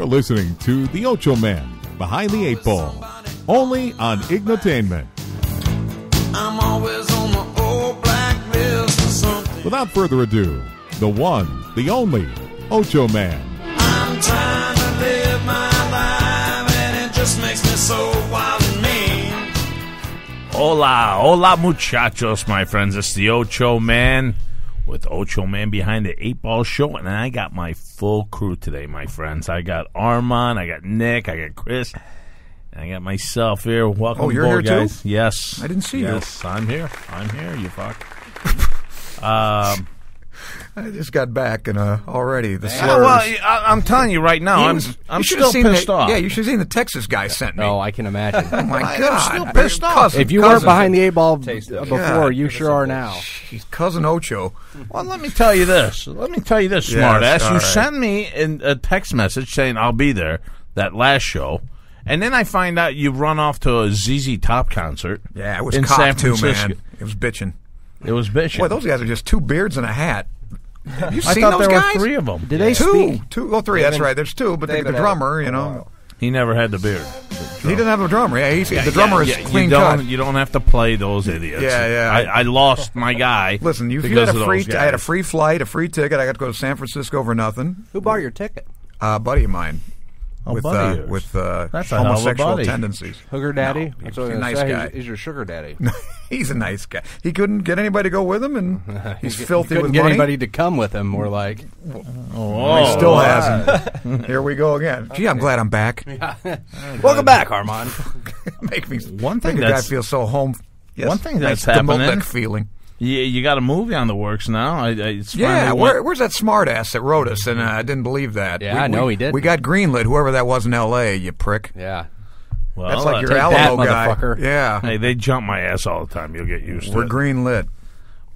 You're listening to The Ochoman, Behind the Eight Ball, only on Ignotainment. I'm always on the old blacklist or something. Without further ado, the one, the only, Ochoman. I'm trying to live my life, and it just makes me so wild and mean. Hola muchachos, my friends. It's the Ochoman with Ochoman Behind the Eight Ball Show, and I got my full crew today, my friends. I got Armand, I got Nick, I got Chris, and I got myself here. Welcome you're aboard, here guys. Too? Yes. I didn't see you. Yes, I'm here, you fuck. I just got back and already the slurs. Yeah, well, I'm telling you right now, I'm still pissed off. Yeah, you should have seen the Texas guy sent me. Oh, I can imagine. Oh, my God. I'm still pissed off. If you weren't behind the eight ball before, you sure are now. He's Cousin Ocho. Well, let me tell you this, smartass. You sent me a text message saying I'll be there that last show, and then I find out you run off to a ZZ Top concert. Yeah, it was in cop San too, Francisco. man. It was bitching. It was bitching. Boy, those guys are just two beards and a hat. Have you I seen thought those there guys? were three of them. Did they Two. speak? Two. Well, three. That's right. There's two, but the drummer, you know. He never had the beard. He didn't have a drummer. Yeah, the drummer is clean cut. You don't have to play those idiots. Yeah. I lost my guy. Listen, you had I had a free flight, a free ticket. I got to go to San Francisco for nothing. Who bought your ticket? A buddy of mine. With That's a homosexual buddy. tendencies. Hooker daddy? No, That's he's what I a was nice gonna say. guy. He's your sugar daddy. He's a nice guy. He couldn't get anybody to go with him, and he's filthy couldn't with get money. anybody to come with him, more like. He still hasn't. Here we go again. Gee, I'm glad I'm back. Welcome back, Armand. Make me One thing make a guy that's feel so home. Yes, one thing nice that's happening. Demolek feeling. You got a movie on the works now. It's Yeah, finally where's that smartass that wrote us? And I didn't believe that. Yeah, I know he did. We got greenlit, whoever that was in L.A., you prick. Yeah. Well, That's like your take Alamo that, guy. motherfucker. Yeah. Hey, they jump my ass all the time. You'll get used to We're it. greenlit.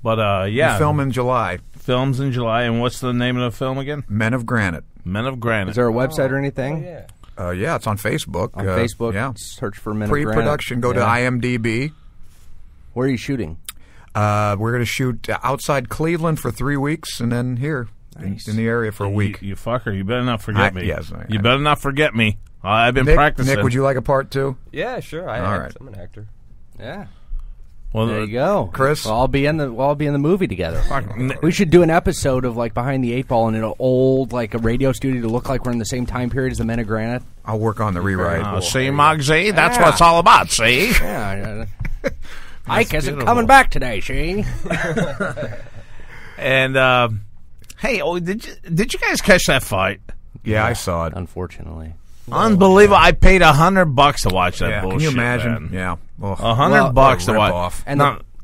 But yeah, We film in July. films in July. And what's the name of the film again? Men of Granite. Men of Granite. Is there a website or anything? Yeah, it's on Facebook. On Facebook, yeah. search for Men of Granite. Pre-production. Go to IMDb. Where are you shooting? We're going to shoot outside Cleveland for 3 weeks, and then here in the area for a week. You fucker. You better not forget me. Yes. You better not forget me. I've been Nick, practicing. Nick, would you like a part two? Yeah, sure. All right. I'm an actor. Yeah. Well, There you go, Chris? We'll all be in the movie together. We should do an episode of like Behind the Eight Ball in an old like a radio studio to look like we're in the same time period as the Men of Granite. I'll work on the rewrite. See, Mogsy, that's Yeah. what it's all about, see? Yeah. Ike isn't coming back today, see? And, hey, did you guys catch that fight? Yeah, I saw it. Unfortunately. Unbelievable. I paid $100 to watch that bullshit. Can you imagine? Man. Yeah. Ugh. $100 to watch. Rip-off. And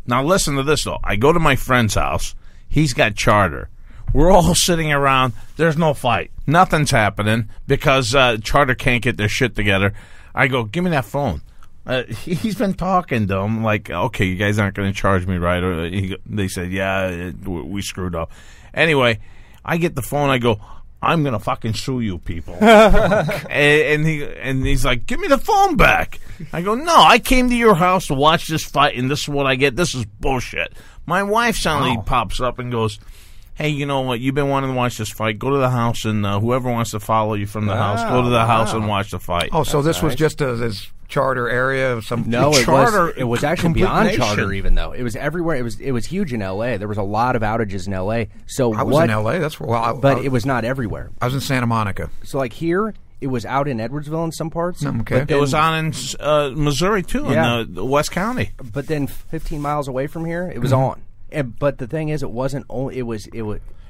now listen to this, though. I go to my friend's house. He's got Charter. We're all sitting around. There's no fight. Nothing's happening because Charter can't get their shit together. I go, give me that phone. He's been talking to him like, okay, you guys aren't going to charge me, right? Or they said, yeah, we screwed up. Anyway, I get the phone. I go, I'm going to fucking sue you people. and he's like, give me the phone back. I go, no, I came to your house to watch this fight, and this is what I get. This is bullshit. My wife suddenly pops up and goes, hey, you know what? You've been wanting to watch this fight. Go to the house, and whoever wants to follow you from the house, go to the house and watch the fight. Oh, so this was just this Charter area? No, it was actually beyond nation. Charter. Even though it was everywhere, it was huge in L.A. There was a lot of outages in L.A. So I was in L.A. That's but it was not everywhere. I was in Santa Monica. So like here, it was out in Edwardsville in some parts. Okay. But It was on in Missouri, too, in West County. But then 15 miles away from here, it was on. But the thing is, it wasn't only.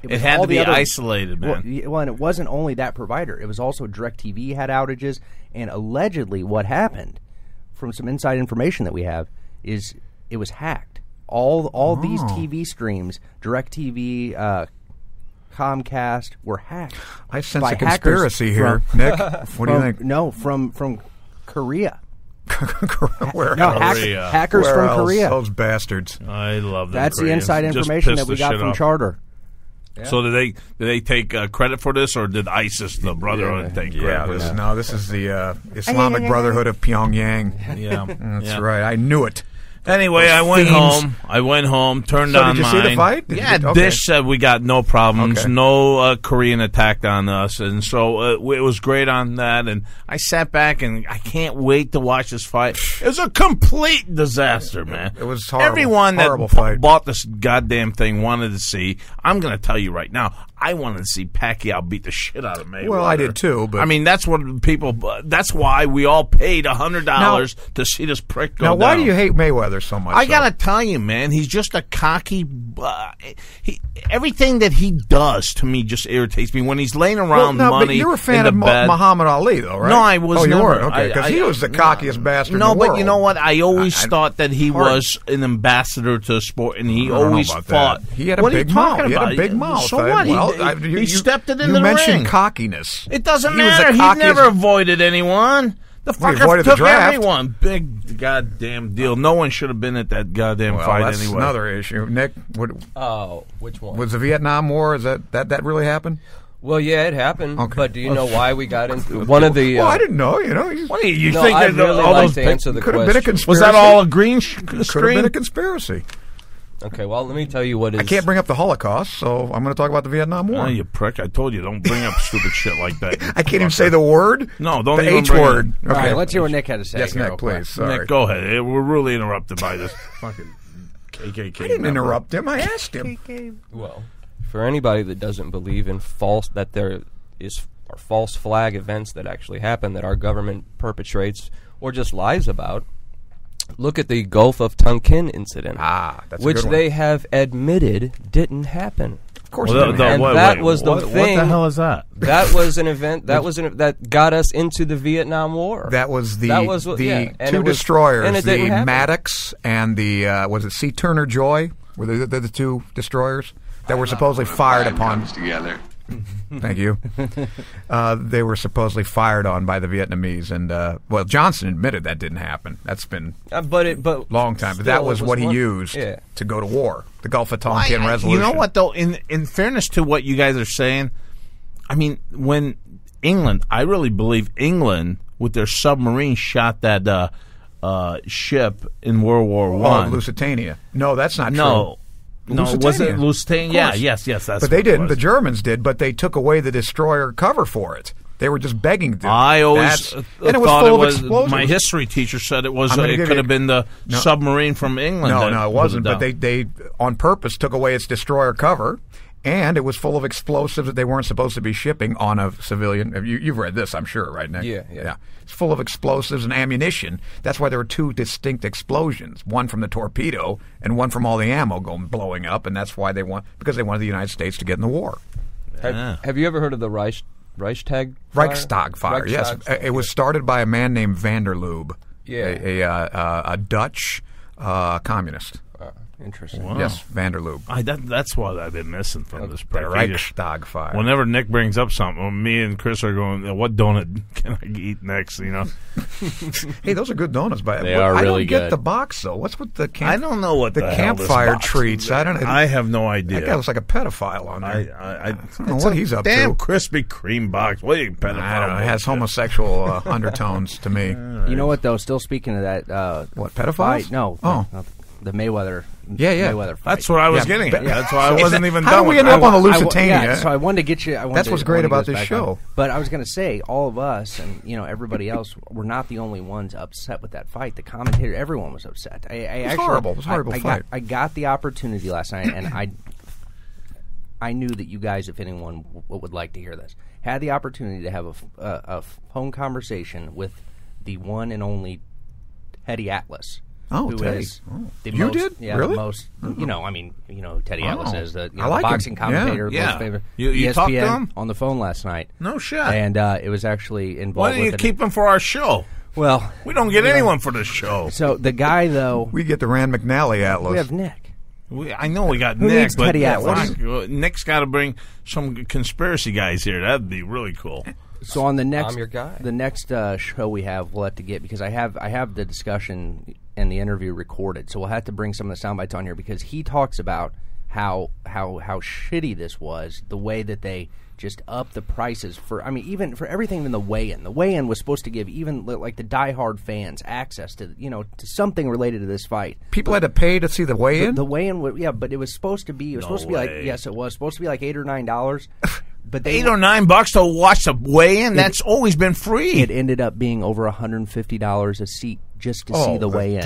It had all to the be other, isolated, man. Well, and it wasn't only that provider. It was also DirecTV had outages, and allegedly, what happened, from some inside information that we have, is it was hacked. All these TV streams, DirecTV, Comcast, were hacked. I sense by a conspiracy here, from, Nick. What do you think? No, from Korea. Where No, else? hackers Where from else? Korea. Those bastards. I love them. That's the Koreans. inside Just information piss that we the got shit from off. Charter. Yeah. So did they take credit for this, or did ISIS, the Brotherhood, take credit for this? This is the Islamic Brotherhood of Pyongyang. Yeah, That's right. I knew it. Anyway, I went home. Turned So on did you mine. see the fight? Yeah, Dish said we got no problems. Okay. No Korean attacked on us, and so it was great on that. And I sat back and I can't wait to watch this fight. It was a complete disaster, man. It was horrible. Everyone Horrible that fight. bought this goddamn thing wanted to see. I'm going to tell you right now. I wanted to see Pacquiao beat the shit out of Mayweather. Well, I did too, but I mean, that's what people. That's why we all paid $100 to see this prick go now, why down. do you hate Mayweather so much? I gotta tell you, man, he's just a cocky. Everything that he does to me just irritates me. When he's laying around but money, you were a fan in the of bed. Muhammad Ali, though, right? No, I was. Oh, you never. weren't. Okay, because he was the cockiest bastard in No, the world. but you know what? I always I- thought that he hard. was an ambassador to the sport, and he I don't know always about fought. that. He had a What are big you mouth. talking He had about? a big mouth. So what? He stepped it in You the mentioned ring. cockiness. It doesn't He was the matter. He cockiest- never avoided anyone. The Well, he fucker avoided the took draft. everyone. Big goddamn deal. No one should have been at that goddamn Well, fight that's anyway. another issue. Nick, Which one? was the Vietnam War? Is that really happened? Well, yeah, it happened. Okay. But do you know why we got into one of the? Well, I didn't know. You know, What do you No, think I'd that really all like those to pic- answer the could have been a question. conspiracy. was that all a green Could have been screen? a conspiracy. Okay, well, let me tell you what is. I can't bring up the Holocaust, so I'm going to talk about the Vietnam War. Oh, you prick! I told you, don't bring up stupid shit like that. you I can't even fucker. say the word. No, don't the even H bring word. it. Okay, All right, let's hear what Nick had to say. Yes, here Nick, real quick. please. Sorry. Nick, go ahead. We're really interrupted by this fucking KKK. I didn't member. interrupt him. I asked him. Well, for anybody that doesn't believe in that there are false flag events that actually happen that our government perpetrates or just lies about, look at the Gulf of Tonkin incident, That's a which good one. they have admitted didn't happen. Of course, Well, it didn't happen. And that was the what thing. the hell is that? That was an event. That got us into the Vietnam War. That was the That was what- the yeah, and two it was- destroyers, and it the didn't happen. Maddox and the was it C. Turner Joy? Were they the two destroyers that were supposedly fired upon? Together. Thank you. They were supposedly fired on by the Vietnamese, and well, Johnson admitted that didn't happen. That's been but long time, but still, that was it what he one- used Yeah. to go to war. The Gulf of Tonkin resolution. You know what though? In fairness to what you guys are saying, I mean, when England, I really believe England with their submarine shot that ship in World War One. Lusitania. No, that's not No. true. No, was it Lusitania. Lusitania? Of Yeah, course. yes, that's But they what it didn't. was. The Germans did, but they took away the destroyer cover for it. They were just begging to. I always and it was thought full it of was. explosives. My history teacher said it was. I'm gonna It give could you- have been the No. submarine from England. No, that no, it put wasn't. But down. they on purpose took away its destroyer cover, and it was full of explosives that they weren't supposed to be shipping on a civilian. You've read this, I'm sure, right, Nick? Yeah. It's full of explosives and ammunition. That's why there were two distinct explosions: one from the torpedo and one from all the ammo blowing up. And that's why because they wanted the United States to get in the war. Have you ever heard of the Reichstag fire? Reichstag fire. Yes, Reichstag it was started by a man named van der Lubbe, Yeah. a Dutch communist. Interesting. Wow. Yes, van der Lubbe. That's what I've been missing from this The break. Reichstag fire. Whenever Nick brings up something, me and Chris are going, "What donut can I eat next?" You know, Hey, those are good donuts. But They are I really don't get good. the box though. What's with the camp? I don't know what the the hell this campfire box treats. is. I don't. I have no idea. That guy looks like a pedophile on there. I don't know it's what a he's up damn to. Krispy Kreme box. What are you pedophile? I don't know. It has bullshit? homosexual undertones to me. You know what though? Still speaking of that, What, pedophiles? fight? No. Oh. no, the Mayweather. Yeah. Mayweather fight. That's what I was Yeah, getting but- at. That's why I wasn't even How done do we with end that. up on the I Lusitania? yeah, so I wanted to get you. That's what's great about this show. But I was going to say, all of us and everybody else were not the only ones upset with that fight. The commentator, everyone was upset. It was horrible. It was a horrible fight. I got the opportunity last night, and I knew that you guys, if anyone would like to hear this, had the opportunity to have a phone conversation with the one and only Teddy Atlas. Oh, who Teddy. is Oh. the You most, did? Yeah, Really? the most. You know who Teddy Atlas is, the I like him. boxing commentator, Yeah. most favorite. You ESPN talked to him? on the phone last night. No shit. And it was actually Why involved don't you with keep him for our show? Well, We don't get anyone for this show. so the guy though, We get the Rand McNally Atlas. we have Nick. I know we got Who Nick, needs but Teddy Atlas? fuck, Nick's got to bring some conspiracy guys here. That'd be really cool. So on the next, I'm your guy. The next show we have, we'll have to get because I have the discussion and the interview recorded. So we'll have to bring some of the sound bites on here because he talks about how shitty this was. The way that they just upped the prices for, I mean, even for everything in the weigh-in. The weigh-in was supposed to give even like the diehard fans access to, to something related to this fight. People had to pay to see the weigh-in? The weigh-in, yeah, but it was supposed to be, like, yes, it was supposed to be like $8 or $9. But $8 or $9 to watch the weigh-in? That's always been free. It ended up being over $150 a seat just to see the weigh-in.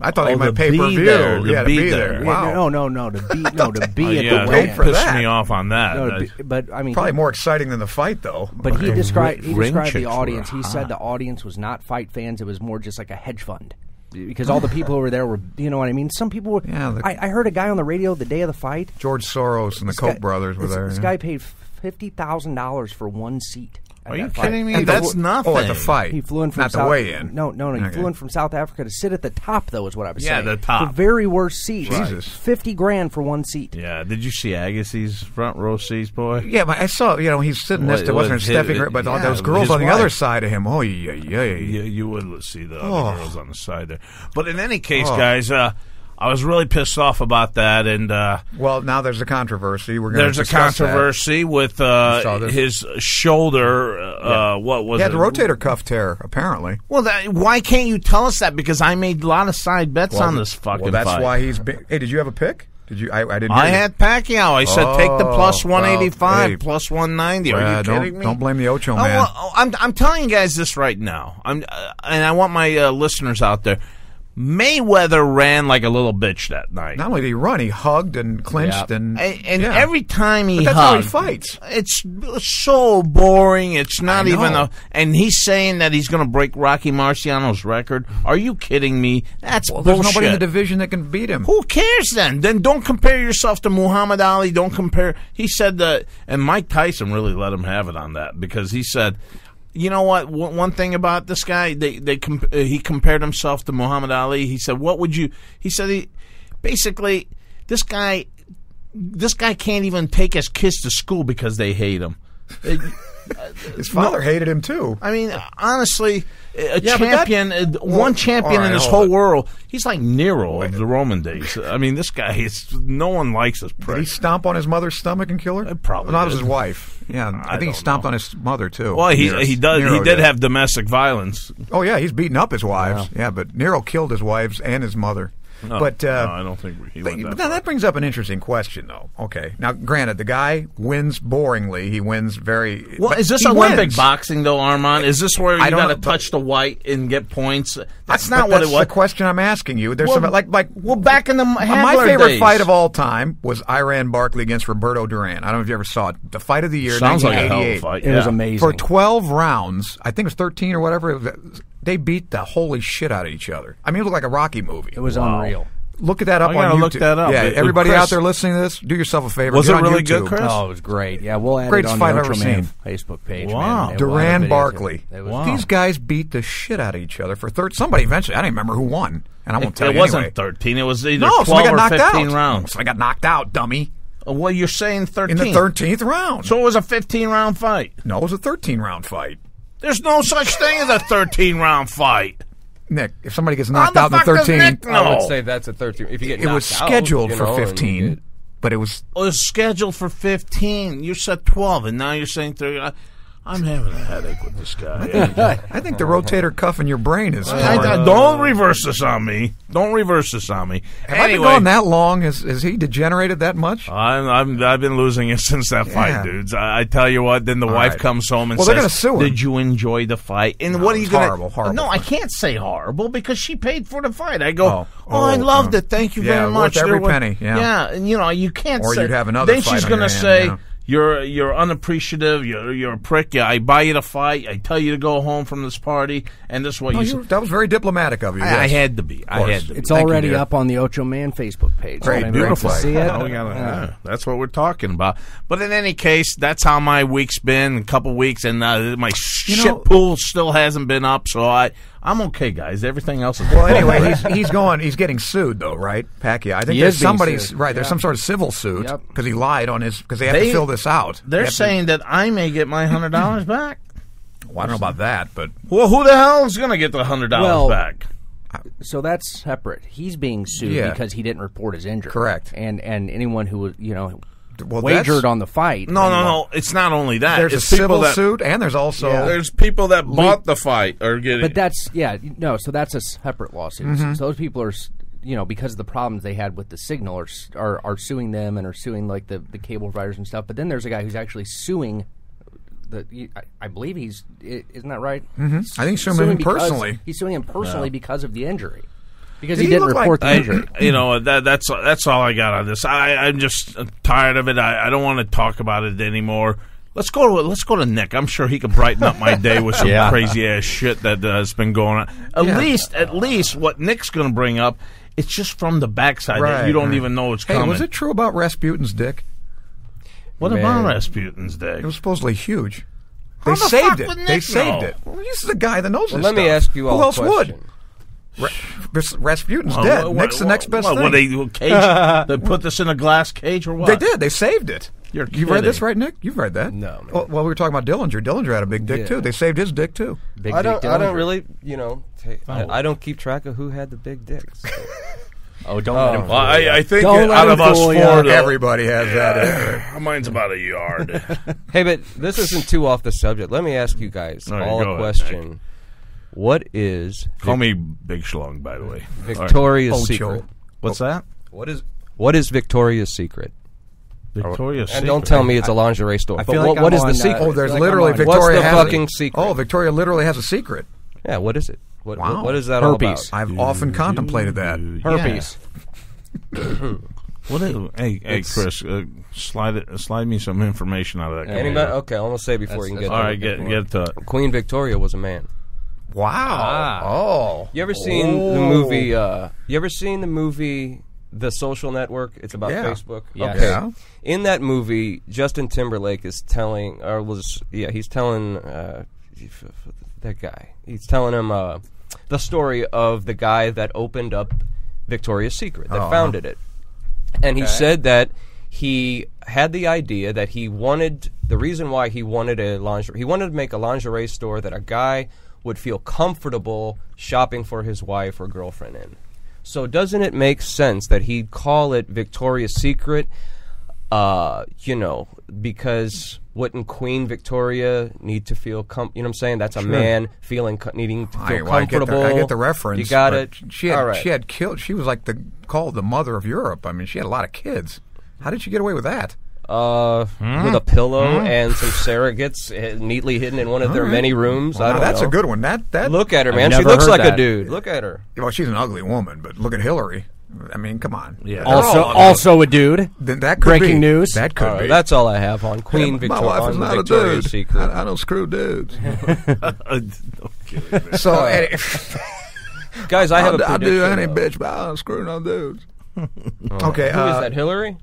I thought they might pay-per-view. To be there. Wow. No, to be at the weigh-in. weigh-in. Pissed me off on that. No, but I mean, probably more exciting than the fight, though. But he described the audience. He said the audience was not fight fans. It was more just like a hedge fund. Because all the people who were there were, you know what I mean? Some people were... Yeah, I heard a guy on the radio the day of the fight. George Soros and the Koch brothers were there. This guy paid $50,000 for one seat. Are you kidding me? That's nothing. Oh, at the fight. He flew in from not the weigh-in. No. He flew in from South Africa to sit at the top, though, is what I was saying. Yeah, the top. The very worst seat. Jesus. $50,000 for one seat. Yeah. Did you see Agassi's front row seats, boy? Yeah, but I saw, he's sitting next to, wasn't Steffi, but those girls on the other side of him. Oh, yeah. You would see the other girls on the side there. But in any case, guys, I was really pissed off about that, and well, now there's a controversy. There's a controversy with his shoulder. What was it? Yeah, the rotator cuff tear, apparently. Well, why can't you tell us that? Because I made a lot of side bets on this fucking that's fight. Why he's been... Hey, did you have a pick? Did you? I didn't. I had Pacquiao. I said take the plus 185, plus 190. Are you kidding me? Don't blame the Ochoman. I'm telling you guys this right now. And I want my listeners out there. Mayweather ran like a little bitch that night. Not only did he run, he hugged and clinched and every time he that's hugged, how he fights. It's so boring. It's not even and he's saying that he's going to break Rocky Marciano's record. Are you kidding me? That's bullshit. There's nobody in the division that can beat him. Who cares then? Then don't compare yourself to Muhammad Ali. Don't compare. He said that, and Mike Tyson really let him have it on that because he said, you know what? One thing about this guy, he compared himself to Muhammad Ali. He said, "What would you?" He said, basically, this guy can't even take his kids to school because they hate him. His father hated him too. I mean, honestly, one champion in this whole world. He's like Nero of the Roman days. I mean, this guy no one likes this prick. Did he stomp on his mother's stomach and kill her? Probably. Well, that was his wife. Yeah, I think he stomped on his mother too. Well, he did have domestic violence. Oh yeah, he's beaten up his wives. Yeah, but Nero killed his wives and his mother. No, but I don't think he went that now far. that brings up an interesting question, though. Okay, now granted, the guy wins boringly. He wins very well. Is this Olympic boxing, though, Armand? Is this where you got to touch the white and get points? That's not what it was. That's the question I'm asking you. There's some back in the my favorite days. fight of all time was Iran Barkley against Roberto Duran. I don't know if you ever saw it. The fight of the year, sounds like a 1988. hell of a fight. It was amazing for 12 rounds. I think it was 13 or whatever. They beat the holy shit out of each other. I mean, it looked like a Rocky movie. It was unreal. Look at that up on YouTube. Look that up. Yeah, everybody out there listening to this, do yourself a favor. Was Get it on really YouTube. good, Chris? Oh, it was great. Yeah, we'll add Greatest it on fight the I've ever Ochoman seen. Facebook page. Wow. Man. Duran Barkley. Wow. These guys beat the shit out of each other for somebody eventually. I don't even remember who won, and I won't tell you. It wasn't anyway. 13. It was either 12 got or knocked 15 out. rounds. So I got knocked out, dummy. Well, you're saying 13. In the 13th round. So it was a 15-round fight. No, it was a 13-round fight. There's no such thing as a 13-round fight. Nick, if somebody gets knocked out in the 13th, I would say that's a 13. If you get knocked out, it was scheduled for 15, but it was... It was scheduled for 15. You said 12, and now you're saying 30. I'm having a headache with this guy. I think the rotator cuff in your brain is... Don't reverse this on me. Don't reverse this on me. Have I been gone that long? Has he degenerated that much? I've been losing it since that fight, dudes. I tell you what, then the wife comes home and says, they're gonna sue him. Did you enjoy the fight? And what are you going to... Horrible. No, I can't say horrible because she paid for the fight. I go, I loved it. Thank you very much. Worth every penny. Yeah, and you can't say... Or you'd have another then fight she's on going your to hand, say... You're unappreciative. You're a prick. Yeah, I buy you the fight. I tell you to go home from this party, and this is what you. That was very diplomatic of you. I had to be. It's already up on the Ochoman Facebook page. Great, beautiful. See it? That's what we're talking about. But in any case, that's how my week's been. A couple weeks, and my shit pool still hasn't been up. So I'm okay, guys. Everything else is well. Anyway, he's getting sued though, right? Pacquiao. I think there's somebody's right. There's some sort of civil suit because he lied on because they have to fill this out. They're saying that I may get my $100 back. Well, I don't know about that, but who the hell is going to get the $100 back? So that's separate. He's being sued Yeah. because he didn't report his injury. Correct. And anyone who was, Well, wagered on the fight. No. It's not only that. There's it's a civil that, suit, and there's also There's people that bought the fight are getting. But that's so that's a separate lawsuit. So those people are, because of the problems they had with the signal, are suing them and are suing like the cable providers and stuff. But then there's a guy who's actually suing. I believe isn't that right? I think he's suing him personally. He's suing him personally because of the injury. Because Did he he didn't look report like- the injury. That's all I got on this. I'm just tired of it. I don't want to talk about it anymore. Let's go to Nick. I'm sure he could brighten up my day with some crazy ass shit that has been going on. At least what Nick's going to bring up, it's just from the backside that you don't even know it's coming. Hey, was it true about Rasputin's dick? What about Rasputin's dick? It was supposedly huge. How They the saved fuck it. would Nick They saved know? it. Well, this is the guy that knows this Let me stuff. ask you all Who a else question. would? Rasputin's dead. Nick's the next best thing. What, they put this in a glass cage or what? They did. They saved it. You're You read this, kidding. right, Nick? You've read that? No, man. Well, we were talking about Dillinger. Dillinger had a big dick, too. They saved his dick, too. Big I Dick don't Dillinger. really, I don't keep track of who had the big dicks. Oh, don't let him. Well, I think Don't let out him of us fool ya. four, though, Everybody has that. mine's about a yard. Hey, but this isn't too off the subject. Let me ask you guys All right, all go a ahead, question. What is Call me Big Schlong, by the way. Victoria's Ocho. secret? What's that? What is Victoria's secret? Victoria's And don't tell me it's a lingerie store. I But feel like what I'm is the on, secret? Oh, there's like literally I'm on- Victoria What's the has fucking secret? Oh, Victoria literally has a secret. Yeah, what is it? What Wow. what is that Herpes. all about? I've often contemplated that. Herpes. Hey, Chris, slide me some information out of that. Anybody? computer. Okay, I'm gonna say before you can get All to right, it. get to it. Queen Victoria was a man. Wow. Oh. You ever seen the movie? You ever seen the movie The Social Network? It's about Yeah. Facebook. Yes. Okay. Yeah. In that movie, Justin Timberlake is telling, he's telling that guy. He's telling him the story of the guy that opened up Victoria's Secret, that founded it, and he said that he had the idea that the reason why he wanted to make a lingerie store that a guy would feel comfortable shopping for his wife or girlfriend in. So doesn't it make sense that he'd call it Victoria's Secret? Because wouldn't Queen Victoria need to feel you know what I'm saying? That's a man needing to feel comfortable. I get the reference. You got but it. She All right. had killed. She was like called the mother of Europe. I mean, she had a lot of kids. How did she get away with that? With a pillow and some surrogates neatly hidden in one of their many rooms. I Now, don't that's know. a good one. That Look at her, man. She never looks heard like that. a dude. Look at her. Well, she's an ugly woman, but look at Hillary. I mean, come on. Yeah. Also a dude. Then that could Breaking be. news. That could All right, be. that's all I have on Queen My Victoria. wife is On not a Victoria's dude. Secret. I don't screw dudes. Okay. So, Guys, I have a I do prediction. any bitch, but I don't screw no dudes. Okay, Who is that? Hillary?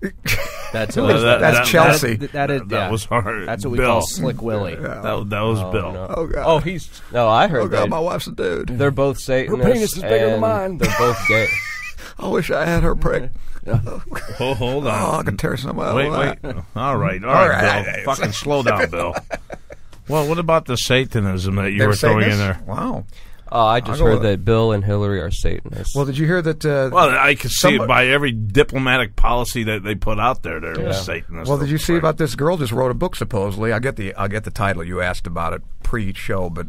That's That's Chelsea. That was hard. That's what we Bill. call Slick Willie. That was Bill. No. Oh, God. Oh, he's. No, I heard Oh, God, that. my wife's a dude. They're both Satanists. penis is bigger than and mine. They're both gay. I wish I had her prick. Oh, hold Oh, I on. could tear somebody out. Wait. All right, Bill. right. Fucking slow down, Bill. Well, what about the Satanism that you were throwing in there? Wow. I just I'll go heard with that Bill and Hillary are Satanists. Well, did you hear that? Well, I could see it Somebody- by every diplomatic policy that they put out there. They're Satanists. Well, did you see about this girl just wrote a book? Supposedly, I'll get the title. You asked about it pre-show, but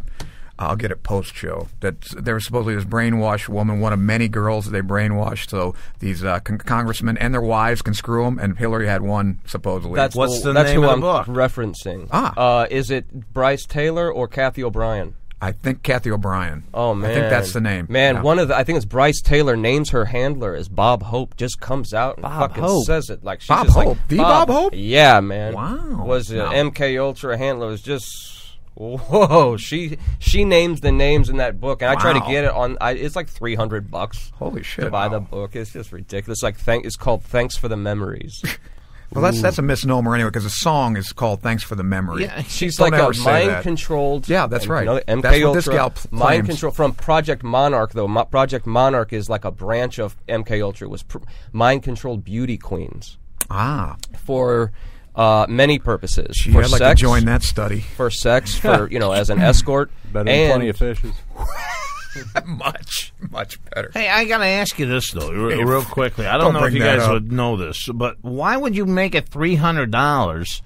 I'll get it post-show. That there was supposedly this brainwashed woman, one of many girls that they brainwashed, so these congressmen and their wives can screw them. And Hillary had one supposedly. That's What's the that's name who of I'm the book? referencing. Is it Bryce Taylor or Kathy O'Brien? I think Kathy O'Brien. Oh man, I think that's the name. Man, Yeah. I think it's Bryce Taylor names her handler as Bob Hope. Just comes out and Bob fucking Hope. says it like she's Bob just Hope? Like, The Bob Hope? Yeah, man. Wow. Was No. MK Ultra handler was just whoa. She names the names in that book, and I try to Wow. get it on. It's like $300. Holy shit! To buy the wow. book. It's just ridiculous. Like it's called Thanks for the Memories. Well, that's a misnomer anyway, because the song is called "Thanks for the Memory." Yeah, she's Don't like ever a say that. mind-controlled. Yeah, that's right. MK That's what Ultra, this gal claims. mind control from Project Monarch, though. Project Monarch is like a branch of MK Ultra. It was mind-controlled beauty queens Ah, for many purposes. gee, for I'd like sex, to join that study. For sex, for as an escort, Better and than plenty of fishes. Much better. Hey, I gotta ask you this though, real quickly. I don't know if bring you that guys up. would know this, but why would you make it $300?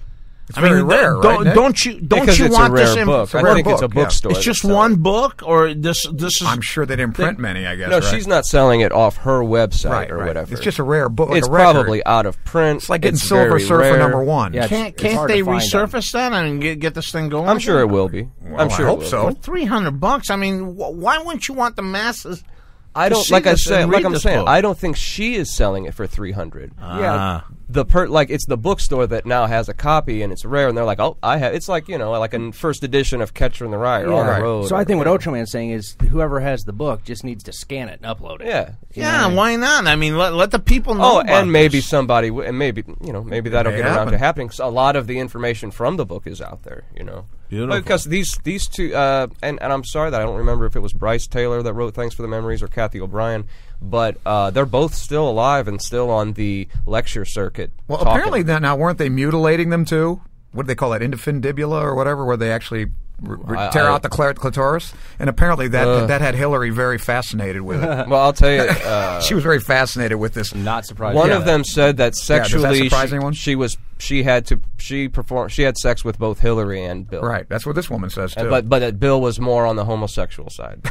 It's very rare, right, Nick? Don't you Because it's want a rare this? book. It's a I rare think it's a book, yeah. bookstore. It's just that's one selling book, or this is. I'm sure they didn't print many, I guess. No, right? she's not selling it off her website right, or right. whatever. It's just a rare book. Like It's a record. probably out of print. It's like getting It's Silver very Surfer rare. #1. Yeah, Can't it's hard they to find them. resurface that and get this thing going? I'm sure it will be. Well, I'm sure I it hope will. so. For $300, I mean, why wouldn't you want the masses? I to don't see like I this said. and Like read I'm this saying, book? I don't think she is selling it for $300. Ah. It's the bookstore that now has a copy and it's rare, and they're like, oh, I have. It's like like a first edition of Catcher in the Rye or On Yeah. the Road. So I or- think what Ochoman's saying is whoever has the book just needs to scan it and upload it. Yeah. Yeah, why not? I mean, let the people know. Oh, about and maybe this. somebody, and maybe that'll may get around happen. to happening. 'Cause a lot of the information from the book is out there. Beautiful. Because these two, and I'm sorry that I don't remember if it was Bryce Taylor that wrote Thanks for the Memories or Kathy O'Brien, but they're both still alive and still on the lecture circuit. Well, talking. apparently now weren't they mutilating them too? What do they call that? Infundibula or whatever, where they actually tear out the clitoris? And apparently that had Hillary very fascinated with it. Well, I'll tell you, She was very fascinated with this. Not surprising. one of them said that does that sexually surprise anyone? she had sex with both Hillary and Bill. Right, that's what this woman says too. But that Bill was more on the homosexual side.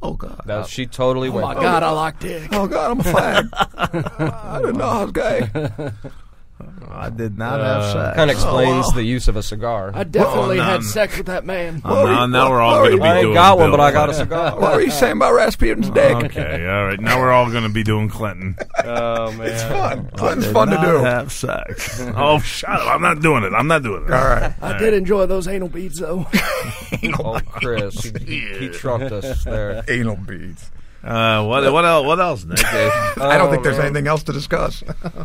oh God, She totally went. God, I like dick. oh God, I'm a fag. I didn't know I was gay. I did not have sex. Kind of explains the use of a cigar. I definitely Oh, no, had no. sex with that man. Now we're all going to be I doing ain't got one, Bill. but I got a cigar. What were you saying about Rasputin's dick? Okay, all right. Now we're all going to be doing Clinton. Oh man. Fun. Clinton's fun to Not do. have sex. Oh, shut up! I'm not doing it. All right. I did enjoy those anal beads, though. Oh, Chris, he trumped us there. Anal beads. What else, Nick? I don't think there's anything else to discuss.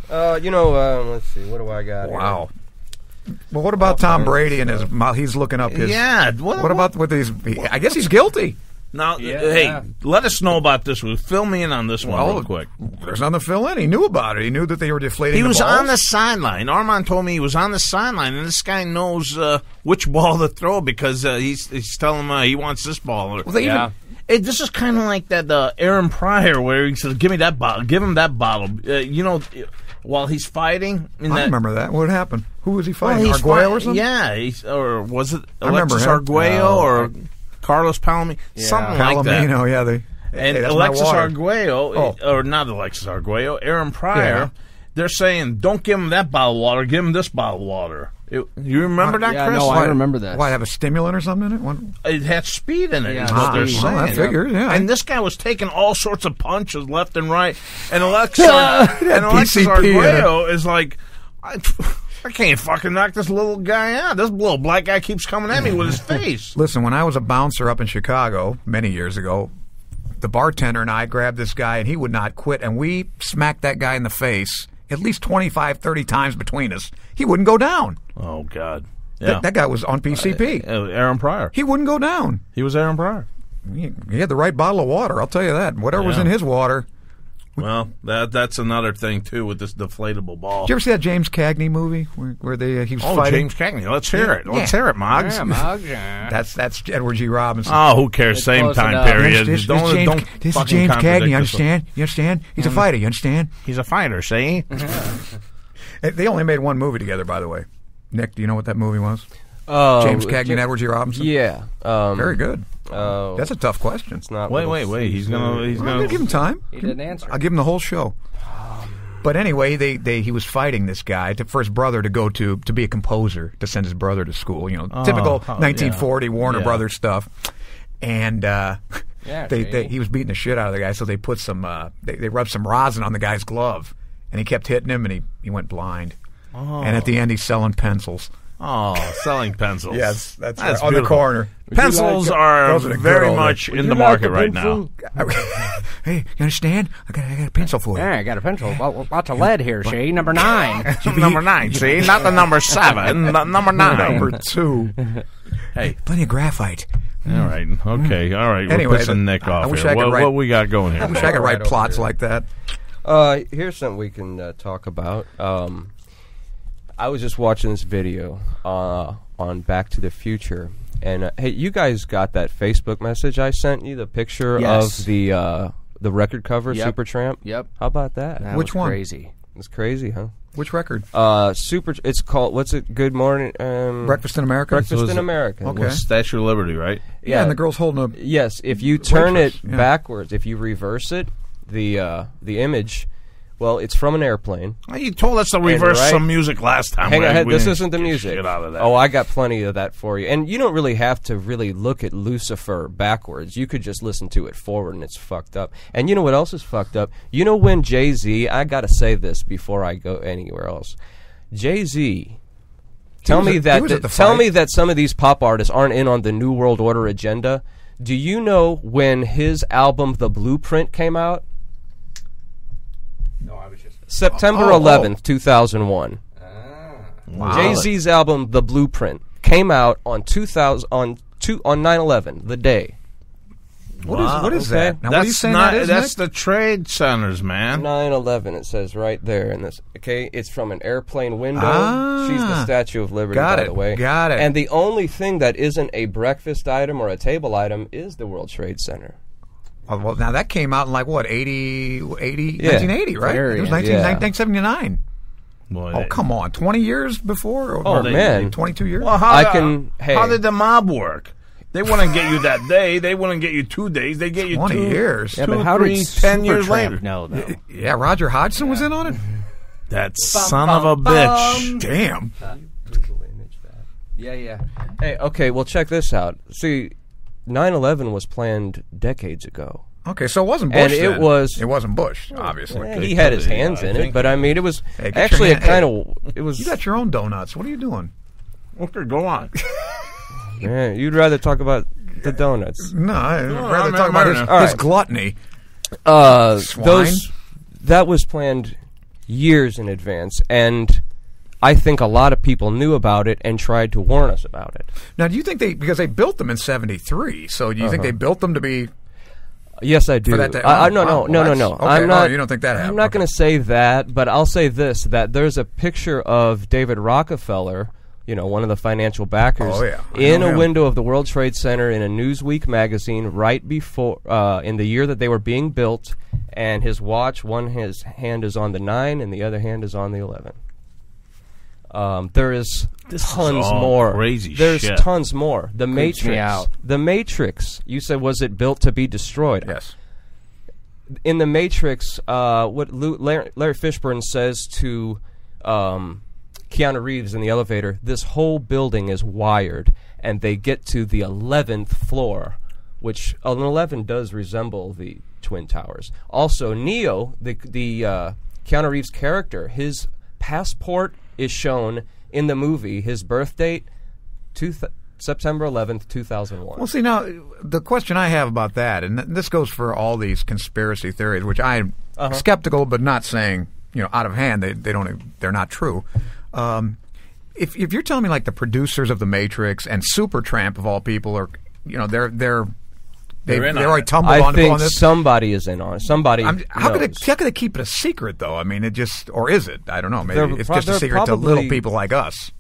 Let's see. What do I got? here? Wow. Well, what about Tom Brady and his? He's looking up his. Yeah. What about with these? I guess he's guilty. Now, hey, let us know about this one. Fill me in on this one real quick. There's nothing to fill in. He knew about it. He knew that they were deflating. He the was balls. on the sideline. Armand told me he was on the sideline, and this guy knows which ball to throw because he's telling him he wants this ball. Well, they even, This is kind of like that Aaron Pryor where he says, "Give me that bottle. Give him that bottle." While he's fighting. I remember that. What happened? Who was he fighting? Well, Arguello or something? Yeah, or was it I remember Alexis him. Arguello or Carlos Palomino? Something like that. Palomino, yeah. And hey, that's Alexis my water. Arguello, or not Alexis Arguello, Aaron Pryor, they're saying, don't give him that bottle of water, give him this bottle of water. You remember that, Yeah, Chris? no, I remember that. Why, have a stimulant or something in it? One? It had speed in it, Yeah, is what they're speed. saying. Well, I figured, yeah. And this guy was taking all sorts of punches left and right. And Alexis PCP Arguello is like, I can't fucking knock this little guy out. This little black guy keeps coming at me with his face. Listen, when I was a bouncer up in Chicago many years ago, the bartender and I grabbed this guy, and he would not quit, and we smacked that guy in the face at least 25, 30 times between us. He wouldn't go down. Oh, God. Yeah. That guy was on PCP. Aaron Pryor. He wouldn't go down. He was Aaron Pryor. He had the right bottle of water, I'll tell you that. Whatever was Yeah. in his water. Well, that's another thing, too, with this deflatable ball. Did you ever see that James Cagney movie where he was fighting? James Cagney. Let's hear it. Let's hear it, Moggs. That's Edward G. Robinson. Oh, who cares? It's Same close time enough. period. This Don't is fucking James contradict Cagney, you yourself. understand? You understand? He's a fighter, you understand? He's a fighter, see? They only made one movie together, by the way. Nick, do you know what that movie was? Oh, James Cagney and Edward G. Robinson? Yeah. Very good. Oh, That's a tough question. it's not. Wait. Little He's Caesar. gonna. I'm going to give him time. He didn't answer. I'll give him the whole show. But anyway, he was fighting this guy for his brother to go to be a composer, to send his brother to school. Typical 1940 Warner Yeah. Brothers stuff. And see. he was beating the shit out of the guy, so they put some they rubbed some rosin on the guy's glove, and he kept hitting him, and he went blind. And at the end, he's selling pencils. Oh, selling pencils. Yes, that's right. On beautiful. the corner. Pencils are Those are the good very old much days. in the market right now. Hey, you understand? I got a pencil for you. Yeah, I got a pencil. Lots of lead here, see? Number 9. Number 9, see? Not the number 7, the number 9. Number 2. Hey. Plenty of graphite. All right. Okay. All right. Anyway, We're pissing Nick I off wish here. I could write- What we got going here? I wish I could write Right plots over like that. Here's something we can talk about. I was just watching this video on Back to the Future, And hey, you guys got that Facebook message I sent you? The picture Yes. of the record cover, Yep. Supertramp. Yep. How about that? That Which was one? Crazy. It's crazy, huh? Which record? It's called, what's it? Good Morning. Breakfast in America. Breakfast in America. Okay. Statue of Liberty, right? Yeah, and the girl's holding a. Yes, if you turn Waitress, it yeah. backwards, if you reverse it, the image, well, it's from an airplane. Well, you told us to reverse right- some music last time. Hang right? on, We this didn't isn't the get music. shit out of that. Oh, I got plenty of that for you. And you don't really have to really look at Lucifer backwards. You could just listen to it forward, and it's fucked up. And you know what else is fucked up? You know when Jay-Z, I got to say this before I go anywhere else. Jay-Z, tell was me at- that he was at the tell fight. me that some of these pop artists aren't in on the New World Order agenda. Do you know when his album The Blueprint came out? No, I was just. September 11th, 2001. Wow. Jay-Z's album The Blueprint came out on 9/11, the day. What is okay. that? Now, what are you That's saying not. that is, That's Nick? the trade centers, man. 9/11, it says right there in this. Okay, it's from an airplane window. Ah. She's the Statue of Liberty, Got by it, the way. got it. And the only thing that isn't a breakfast item or a table item is the World Trade Center. Oh, well, now that came out in like what, 1980, Yeah. 1980, right? Very, It was yeah. 1979. Boy, Oh, come on, 20 years before? Oh, man. 22 years? Well, how, I can- hey. how did the mob work? They wouldn't get you that day. They wouldn't get you 2 days. They get you 20 2 years. Yeah, Two, but how three, did 10 years Supertramp later. know, though? Yeah, Roger Hodgson was in on it? That son of a bitch. Damn. Yeah. Hey, okay, well, check this out. See, 9/11 was planned decades ago. Okay, so it wasn't Bush And it then. was- It wasn't Bush, obviously. Eh, he had his hands in it, think but I mean, it was Hey, get your actually a hand- kind of. It was. You got your own donuts. What are you doing? Okay, go on. Yeah, you'd rather talk about the donuts. No, I'd rather I'm talk about his, American. All his right. gluttony. Those that was planned years in advance, and I think a lot of people knew about it and tried to warn us about it. Now, do you think because they built them in 73, so do you think they built them to be... Yes, I do. For that to- No. wow, well, that's- okay, I'm oh, not. you don't think that happened. I'm not Okay. going to say that, but I'll say this: that there's a picture of David Rockefeller, one of the financial backers, Oh, yeah. I in know a him. window of the World Trade Center in a Newsweek magazine right before, in the year that they were being built, and his watch, his hand is on the 9 and the other hand is on the 11. There is tons all more. crazy There's shit. tons more. The Creeps me Matrix. out. The Matrix. You said, was it built to be destroyed? Yes. In the Matrix, what Larry Fishburne says to Keanu Reeves in the elevator, this whole building is wired, and they get to the 11th floor, which an 11 does resemble the Twin Towers. Also, Neo, the Keanu Reeves character, his passport is shown in the movie, his birth date, September 11th, 2001. Well, see, now, the question I have about that, and this goes for all these conspiracy theories, which I'm skeptical, but not saying, out of hand, they're not true. If you're telling me, like, the producers of The Matrix and Supertramp, of all people, are, they're already tumbled I on think this. somebody is in on it. Somebody How could knows. they keep it a secret, though? I mean, or is it? I don't know. Maybe They're it's just a they're secret to probably- little people like us.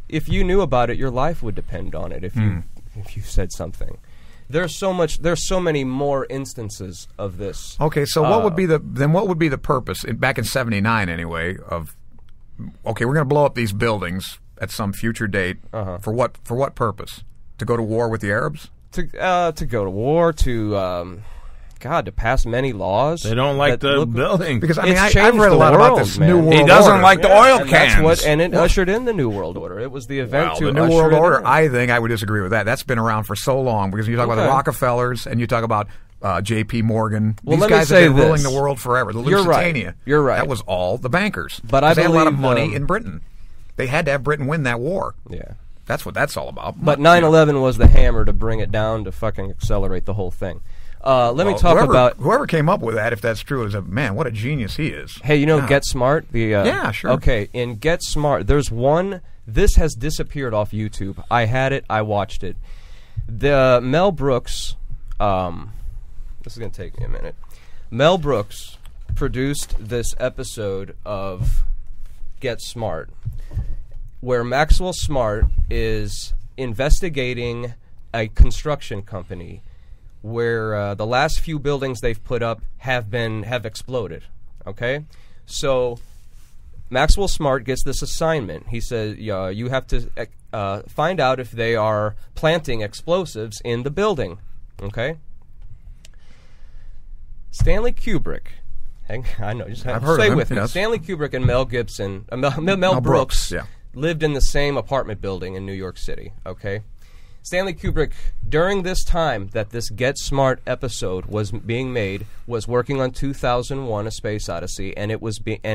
If you knew about it, your life would depend on it. If you said something, there's so many more instances of this. Okay, so what would be the purpose back in '79 anyway of? Okay, we're going to blow up these buildings at some future date. For what purpose? To go to war with the Arabs? To go to war, to pass many laws. They don't like that the look- building. Because I It's mean, I've changed read a the lot about world, this man. new world. He doesn't order. like the oil and that's cans. it ushered in the New World Order. It was the event Well, to the New usher World it Order, in. I think I would disagree with that. That's been around for so long because you talk about the Okay. Rockefellers and you talk about J.P. Morgan. Well, These let me guys say have been ruling this. the world forever. The You're right. Lusitania. You're right. That was all the bankers. But I 'Cause they had a lot of believe, money in Britain. They had to have Britain win that war. Yeah. That's what that's all about. But 9/11 was the hammer to bring it down to fucking accelerate the whole thing. Let me Well, talk about. whoever came up with that, if that's true, is man. What a genius he is. Hey, God. Get Smart? Yeah, sure. Okay, in Get Smart, there's one. This has disappeared off YouTube. I had it. I watched it. The Mel Brooks. This is going to take me a minute. Mel Brooks produced this episode of Get Smart, where Maxwell Smart is investigating a construction company where the last few buildings they've put up have exploded. Okay, so Maxwell Smart gets this assignment. He says, you have to find out if they are planting explosives in the building. Okay? Stanley Kubrick. I know, just I've heard stay of him, with me. yes. Stanley Kubrick and Mel Gibson, Mel Brooks, yeah. lived in the same apartment building in New York City. Okay? Stanley Kubrick, during this time that this Get Smart episode was being made, was working on 2001: A Space Odyssey, and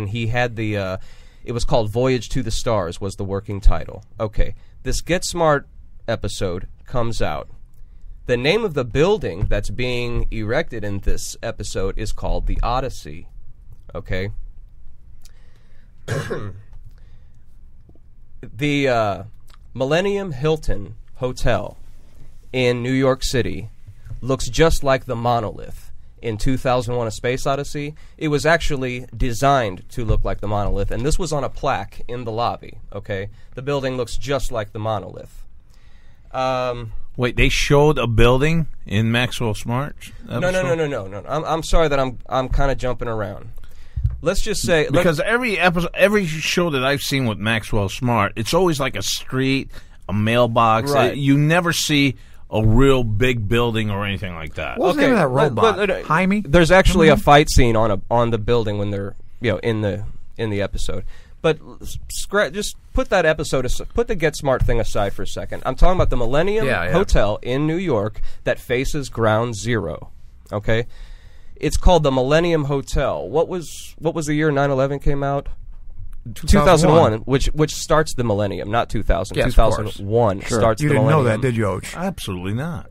he had the it was called Voyage to the Stars was the working title. Okay, this Get Smart episode comes out. The name of the building that's being erected in this episode is called the Odyssey. Okay. The Millennium Hilton Hotel in New York City looks just like the monolith in 2001: A Space Odyssey. It was actually designed to look like the monolith, and this was on a plaque in the lobby. Okay, the building looks just like the monolith. Wait, they showed a building in Maxwell Smart's episode? No. I'm sorry that I'm kind of jumping around. Let's just say because every show that I've seen with Maxwell Smart, it's always like a street, a mailbox. Right. You never see a real big building or anything like that. What was the name of that robot? Jaime? There's actually a fight scene on the building when they're in the episode. But just put that episode, put the Get Smart thing aside for a second. I'm talking about the Millennium Hotel in New York that faces Ground Zero. Okay, it's called the Millennium Hotel. What was the year 9/11 came out? 2001, which starts the millennium, not 2000. Yes, 2001 starts you the millennium. You didn't know that, did you, Och? Absolutely not.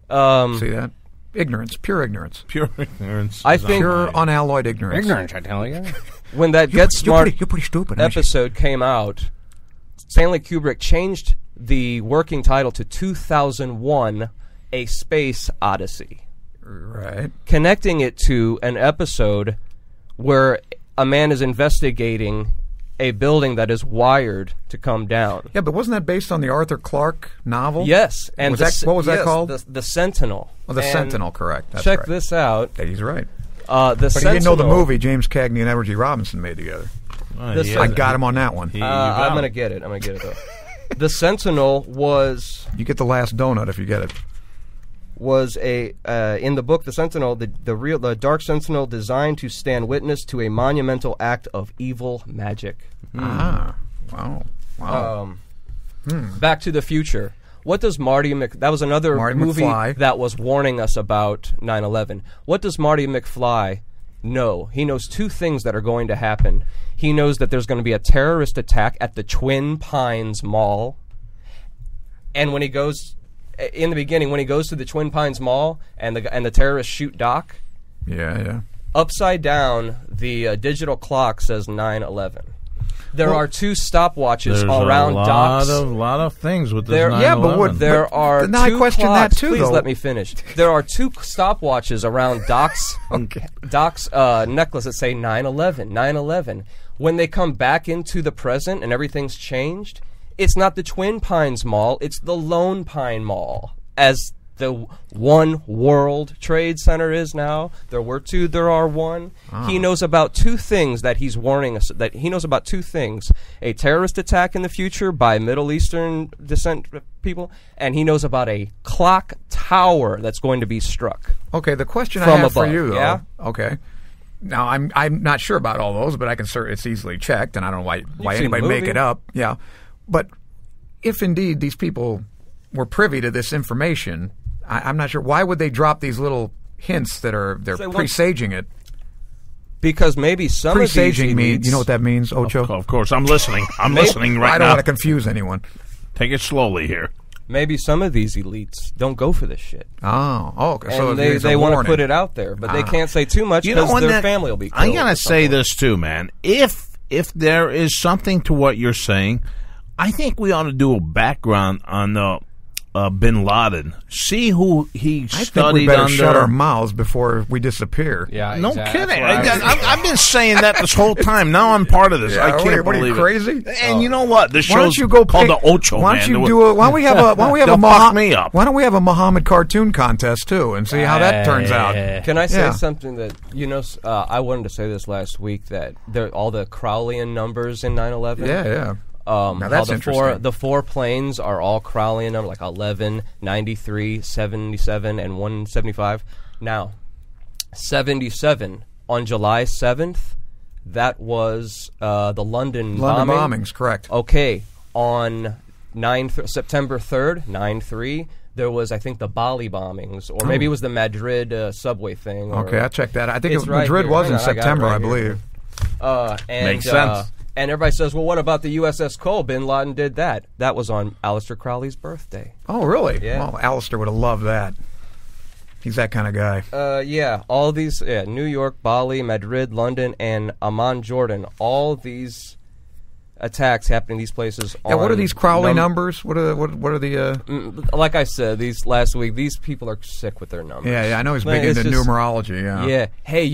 See that? Ignorance, pure ignorance. Pure ignorance. I think pure unalloyed ignorance. Ignorance, I tell you. When that Get Smart you're pretty stupid, aren't you? episode came out, Stanley Kubrick changed the working title to 2001: A Space Odyssey. Right. Connecting it to an episode where a man is investigating a building that is wired to come down. Yeah, but wasn't that based on the Arthur Clarke novel? Yes. And what was that called? The Sentinel. Oh, the Sentinel, correct. That's check right. this out. Yeah, he's right. But he didn't know the movie James Cagney and Edward G. Robinson made together. I got him on that one. I'm going to get it. Though. The Sentinel was... You get the last donut if you get it. Was in the book The Sentinel, the Dark Sentinel designed to stand witness to a monumental act of evil magic. Ah, wow. Back to the Future. What does that was another movie McFly. that was warning us about 9/11. What does Marty McFly know? He knows two things that are going to happen. He knows that there's going to be a terrorist attack at the Twin Pines Mall. And when he goes... In the beginning, when he goes to the Twin Pines Mall and the terrorists shoot Doc, upside down, the digital clock says 9/11. There are two stopwatches around Doc's. There's a lot of things with this 9/11. Yeah, but there are now two I question clocks. that too, Please though. let me finish. There are two stopwatches around Doc's Doc's necklace that say 9/11, 9/11. When they come back into the present and everything's changed, it's not the Twin Pines Mall, it's the Lone Pine Mall. As the One World Trade Center is now, there were two, there are one. He knows about two things that he's warning us, that he knows about two things. A terrorist attack in the future by Middle Eastern descent people, and he knows about a clock tower that's going to be struck. Okay, the question I From have for above, you, though. yeah? Okay. Now, I'm not sure about all those, but I can it's easily checked, and I don't know why seen anybody the make movie. it up. Yeah. But if indeed these people were privy to this information, I'm not sure. Why would they drop these little hints they're presaging it? Because maybe some of these Presaging means, elites- you know what that means, Ocho? Of course, I'm listening. I'm listening right I don't now. want to confuse anyone. Take it slowly here. Maybe some of these elites don't go for this shit. Okay. So And there's a they want to warning. put it out there, but they can't say too much because when their family will be killed. I gotta say this too, man. If there is something to what you're saying, I think we ought to do a background on Bin Laden. See who he I think studied we better under. shut our mouths before we disappear. Yeah, No exactly. kidding. That's what I was- I've been saying that this whole time. Now I'm part of this. Yeah, I can't what are you, believe crazy? it. And you know what? This Why don't show's you go called pick- the Ochoman. Why don't you do a? Why don't we have a? Why don't we have They'll a? fuck me up. Why don't we have a Muhammad cartoon contest too, and see how that turns out? Can I say Yeah. something that I wanted to say this last week that all the Crowleyan numbers in 9/11. Yeah. Now Now how that's the four planes are all Crowleyan number, like 11, 93, 77, and 175. Now, 77 on July 7th, that was the London bombing. bombings, correct? Okay, on September 3rd, 9/3. There was, I think, the Bali bombings, or maybe it was the Madrid subway thing. Okay, I checked that. I think It's right Madrid here. was in Hang on, I got it September, right I here. believe. And, Makes sense. And everybody says, well, what about the USS Cole? Bin Laden did that. That was on Aleister Crowley's birthday. Oh, really? Yeah. Well, Alistair would have loved that. He's that kind of guy. Yeah, all these, New York, Bali, Madrid, London, and Amman, Jordan, all these attacks happening in these places. Yeah, what are on these Crowley numbers? What are the? Like I said, these last week, these people are sick with their numbers. Yeah, I know he's big It's into just- numerology. Yeah. Yeah. Hey,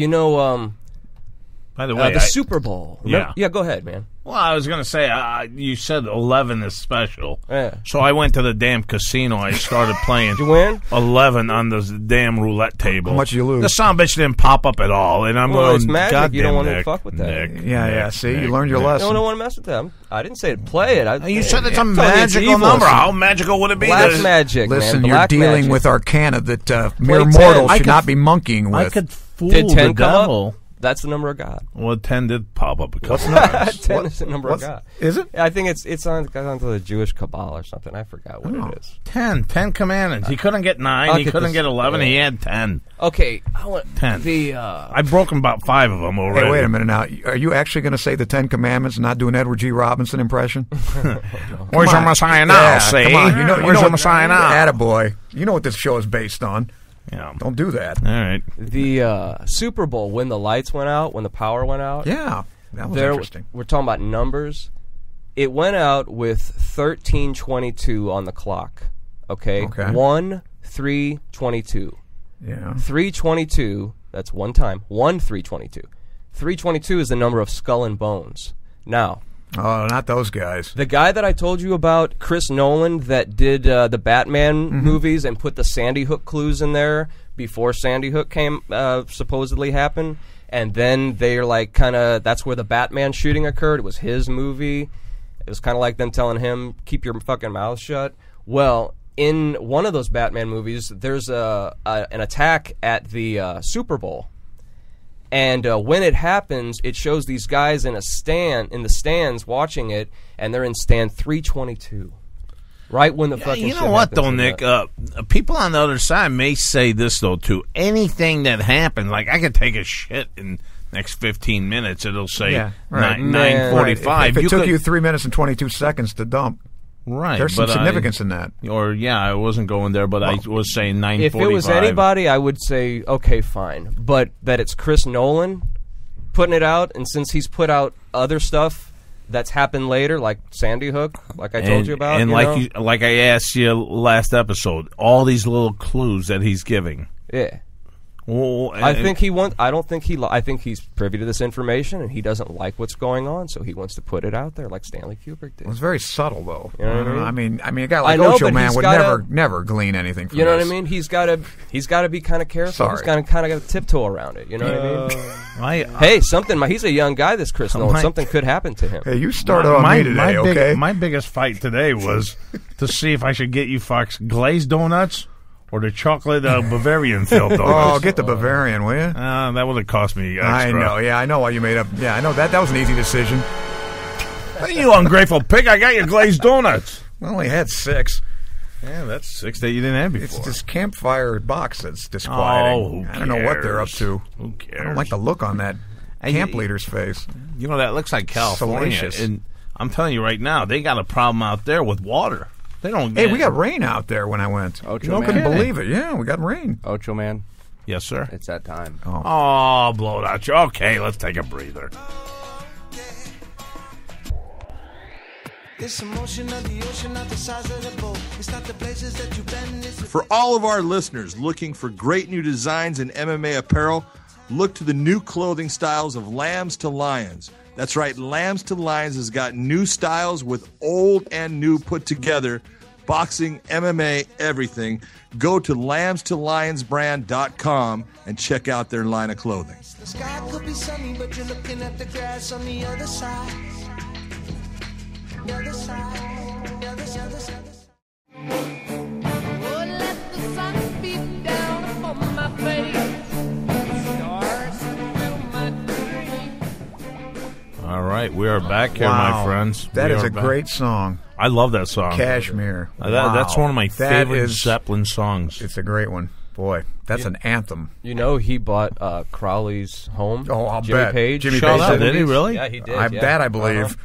By the way, the Super Bowl. Yeah. Yeah, go ahead, man. well, I was going to say, you said 11 is special. Yeah. So I went to the damn casino. I started playing. Did you win? 11 on the damn roulette table. How much did you lose? The son of a bitch didn't pop up at all. And I'm Well, going, it's magic. God You don't damn, want to Nick, fuck with that. Nick, Yeah. Nick, See, you Nick, learned your Nick. lesson. No, I don't want to mess with them. I didn't say to play it. You said it's a I'm telling you, it's magical evil. number. How magical would it be? Black There's- magic, Listen, man. you're Black dealing magic. with arcana that mere Play 10. mortals I should could- not be monkeying with. I could fool Did 10 the come devil. up? That's the number of God. Well, 10 did pop up a couple times. 10 is the number of God. Is it? Yeah, I think it's onto the Jewish Kabbalah or something. I forgot what it is. 10 commandments. He couldn't get 9. I'll He get couldn't this- get 11. He yeah. had 10. Okay, I want 10. the I've broken about 5 of them already. Hey, wait a minute now. Are you actually going to say the Ten Commandments and not do an Edward G. Robinson impression? Where's Come your on. Messiah now? Yeah, See? come on. Where's your Messiah now? Attaboy. You know what this show is based on. Yeah. Don't do that. All right. the Super Bowl when the lights went out, when the power went out. Yeah, that was There, interesting. we're talking about numbers. It went out with 13:22 on the clock. Okay. Okay. 1-3-22. Yeah. 322. That's one time. 1-3-22. 322 is the number of skull and bones. Now, Oh, not those guys. the guy that I told you about, Chris Nolan, that did the Batman Mm-hmm. movies and put the Sandy Hook clues in there before Sandy Hook came supposedly happened, and then they're like that's where the Batman shooting occurred. It was his movie. It was kind of like them telling him, keep your fucking mouth shut. Well, in one of those Batman movies, there's an attack at the Super Bowl. And when it happens, it shows these guys in the stands watching it, and they're in stand 322. Right when the fucking You shit know what, happens though, in Nick? the- People on the other side may say this, though, too. Anything that happened, like I could take a shit in next 15 minutes, it'll say Yeah, right. 9:45. If it took could- you 3 minutes and 22 seconds to dump, right, there's some but significance in that. I wasn't going there, but I was saying 9:45. If it was anybody, I would say, okay, fine. But that it's Chris Nolan putting it out, and since he's put out other stuff that's happened later, like Sandy Hook, like I told you about. and you know? like I asked you last episode, all these little clues that he's giving. Yeah. Well, I think he wants. I don't think he. I think he's privy to this information, and he doesn't like what's going on, so he wants to put it out there, like Stanley Kubrick did. It was very subtle, though. You know what I I mean, a guy like I know, but Ochoman he's would gotta- never glean anything from You know this. what I mean? He's got to be kind of careful. Sorry. He's kind of got to tiptoe around it. You know what I mean? I, Hey, something. He's a young guy. This Chris Nolan. my- Something could happen to him. Hey, you started on me today, okay? My biggest fight today was to see if I should get you Fox glazed donuts or the chocolate Bavarian filled Oh, donuts. get the Bavarian, will you? That would have cost me extra. I know. Yeah, I know why you made up. Yeah, I know that. That was an easy decision. You ungrateful pig! I got your glazed donuts. We only had 6. Yeah, that's 6 that you didn't have before. It's this campfire box that's disquieting. Oh, who I don't know what they're up cares? to. Who cares? I don't like the look on that camp leader's face. You know, that looks like California. Salacious. And I'm telling you right now, they got a problem out there with water. They don't Hey, get we got rain out there when I went. Ocho No one Man. couldn't believe it. Yeah, we got rain. Ocho Man, Yes, sir. it's that time. Oh, blow it out. Okay, let's take a breather. This emotion of the ocean, not the size of the boat. It's not the places that you've been. For all of our listeners looking for great new designs in MMA apparel, look to the new clothing styles of Lambs to Lions. That's right, Lambs to Lions has got new styles with old and new put together. Boxing, MMA, everything. Go to lambstolionsbrand.com and check out their line of clothing. The sky could be sunny, but you're looking at the grass on the other side. The other side. The other side. Oh, let the sun beat down upon my face. Stars fill my dream. All right, we are back here, my friends. That We is are a back. great song. I love that song. Cashmere. That's Wow. one of my That favorite is- Zeppelin songs. It's a great one. Boy, that's an anthem. You know, he bought Crowley's home. Oh, I'll Jimmy bet. Page. Jimmy Shut Page up, did. did he really? Yeah, he did. I yeah. bet I believe. Uh-huh.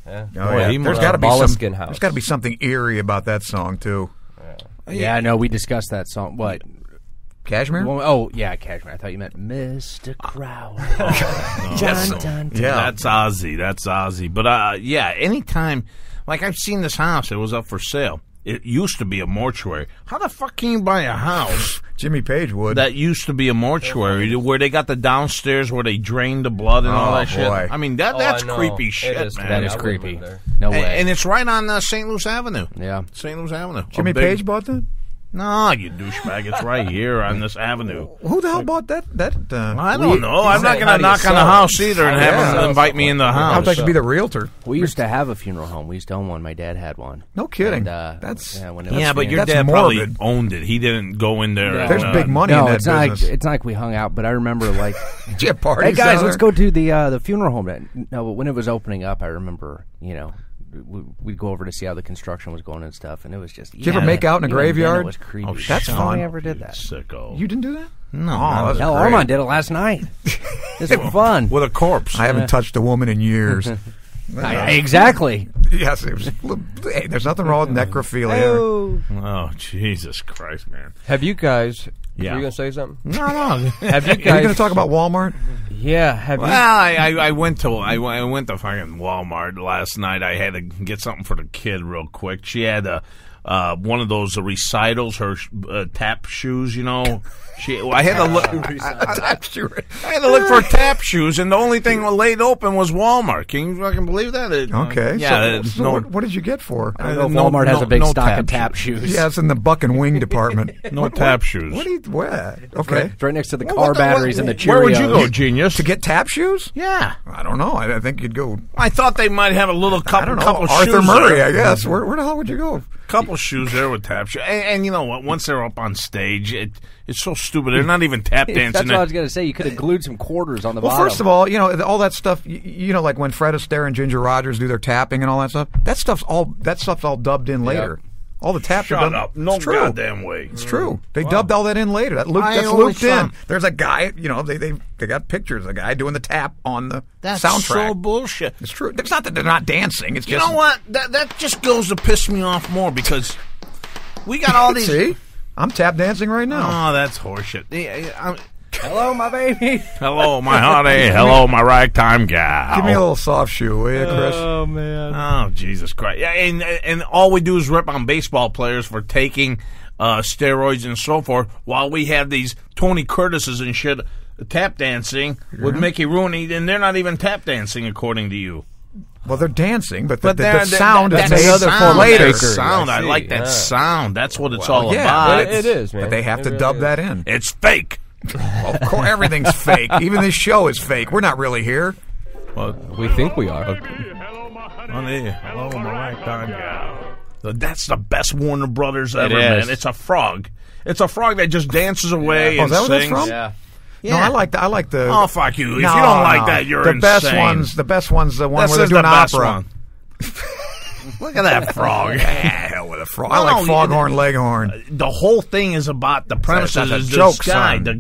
Yeah. Oh, Boy, yeah. he There's must- got to be Moleskine House. There's got to be something eerie about that song too. Yeah, I know. We discussed that song. What? Cashmere. Well, oh, yeah, Cashmere. I thought you meant Mr. Crowley. Yes. Dun, dun, dun. Yeah. That's Ozzy. That's Ozzy. But yeah, anytime, like I've seen this house, it was up for sale. It used to be a mortuary. How the fuck can you buy a house Jimmy Page would. that used to be a mortuary where they got the downstairs where they drain the blood and all Oh, that shit? boy. I mean, that's I know. creepy It shit, is, man. That is I wouldn't creepy. live there. No way. And it's right on St. Louis Avenue. Yeah. St. Louis Avenue. Jimmy A big- Page bought that. No, you douchebag. It's right here on this avenue. Who the hell bought that? I don't know. I'm not going how to do you knock on the sell it? house either and How do have you them sell invite me in the I'd house. like to be the realtor. We used to have a funeral home. We used to own one. My dad had one. No kidding. And, That's yeah, when it Yeah, was but your That's dad morbid. probably owned it. He didn't go in there. No. There's and, big money in no, that it's not. business. It's not like we hung out. But I remember, like, Did you have parties hey guys, down let's there? go to the funeral home. No, but when it was opening up, I remember, we'd go over to see how the construction was going and stuff, and it was just. Did you ever make out in a graveyard? It was creepy. Oh, That's shut fun. I ever did that. Sicko. You didn't do that? No. Oh, that's Hell, great. Armand did it last night. It's fun. With a corpse. I haven't touched a woman in years. exactly. Yes, it was, hey, there's nothing wrong with necrophilia. Oh, Jesus Christ, man. Have you guys? Yeah. Were you gonna say something? No. Have you Are you guys? going to talk about Walmart? Yeah. Have Well, you? I went to fucking Walmart last night. I had to get something for the kid real quick. She had one of those recitals, her tap shoes. I had to look. I had to look for tap shoes, and the only thing laid open was Walmart. Can you fucking believe that? Okay. Yeah. So what did you get for? I don't know if Walmart has a big stock of tap shoes. Yeah, it's in the buck and wing department. No tap shoes. What do you? What? Okay. It's right next to the car batteries and the Cheerios. Where would you go, genius? To get tap shoes? Yeah. I don't know. I think you'd go. I thought they might have a little I don't know. couple Arthur shoes Murray, there. I guess. Where the hell would you go? Couple shoes there with tap shoes. And you know what? Once they're up on stage, it's so stupid. They're not even tap dancing. That's what I was going to say. You could have glued some quarters on the Well, bottom. first of all, all that stuff. Like when Fred Astaire and Ginger Rogers do their tapping and all that stuff. That stuff's all dubbed in later. All the taps are Shut done. up. No It's true. goddamn way. It's true. They dubbed all that in later. That's only looped saw- in. There's a guy. They got pictures of a guy doing the tap on the That's soundtrack. so bullshit. It's true. It's not that they're not dancing. It's You just know what? That just goes to piss me off more because we got all these. See, I'm tap dancing right now. Oh, that's horseshit. Hello, my baby. Hello, my honey. Hello, my ragtime gal. Give me a little soft shoe, will you, Chris? Oh man. Oh, Jesus Christ. Yeah, and all we do is rip on baseball players for taking steroids and so forth while we have these Tony Curtises and shit tap dancing with Mickey Rooney, and they're not even tap dancing according to you. Well, they're dancing, but the they're- sound is that's made another for sound. later. That sound. I like that Yeah. sound. That's what it's all yeah, about. but It is, man. But they have It to really dub is. that in. It's fake. Well, of course, everything's fake. Even this show is fake. We're not really here. Well, We think we are. honey, hello, my ragtime gal. That's the best Warner Brothers ever, is. man. It's a frog. It's a frog that just dances away Oh, and is that what that's sings. from? Yeah. Yeah. No, I like the. Oh, fuck you. If No, you don't like no. that, you're the insane. best ones. The best one's the one This where they're is doing the best opera. one. Look at that frog. Hell with a frog. I No, like no, foghorn leghorn. The whole thing is about the premises. That's a is joke, this guy, son. the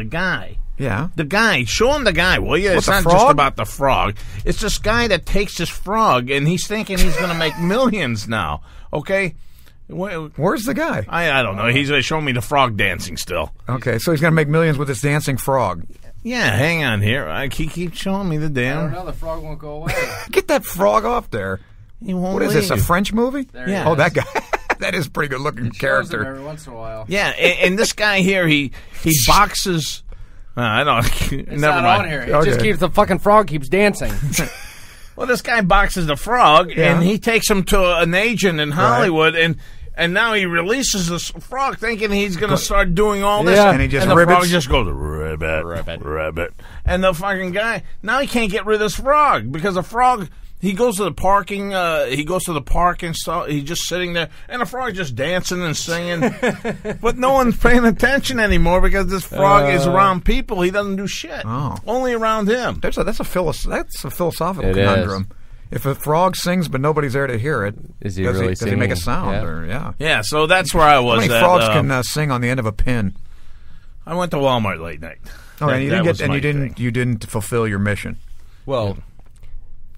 guy. Yeah. The guy. Show him the guy, will you? It's the not just frog? about the frog. It's this guy that takes this frog, and he's thinking he's going to make millions now. Okay? Where's the guy? I don't know. He's showing me the frog dancing still. Okay, so he's gonna make millions with this dancing frog. Yeah, hang on here. He keeps showing me the I don't damn. know. The frog won't go away. Get that frog off there. He won't What is this, a leave. French movie? Yeah. Oh, that guy. That is a pretty good looking character. Every once in a while. Yeah, and this guy here, he boxes. I don't. It's never not mind. on here. It Okay. just keeps the fucking frog keeps dancing. Well, this guy boxes the frog, and he takes him to an agent in Hollywood, and now he releases this frog, thinking he's going to start doing all this, Yeah. And he just the ribbits? frog just goes ribbit, and the fucking guy now he can't get rid of this frog because the frog. He goes to the parking. He goes to the park and stuff. He's just sitting there, and the frog just dancing and singing, but no one's paying attention anymore because this frog is around people. He doesn't do shit. Oh. Only around him. That's a philosophical It conundrum. If a frog sings but nobody's there to hear it, Is he does really does he make a singing? sound? Yeah. Or, Yeah, so that's where I How was. many at, frogs can sing on the end of a pin? I went to Walmart late night. Oh, That- and you that didn't was get, and my you didn't thing. you didn't fulfill your mission. Well,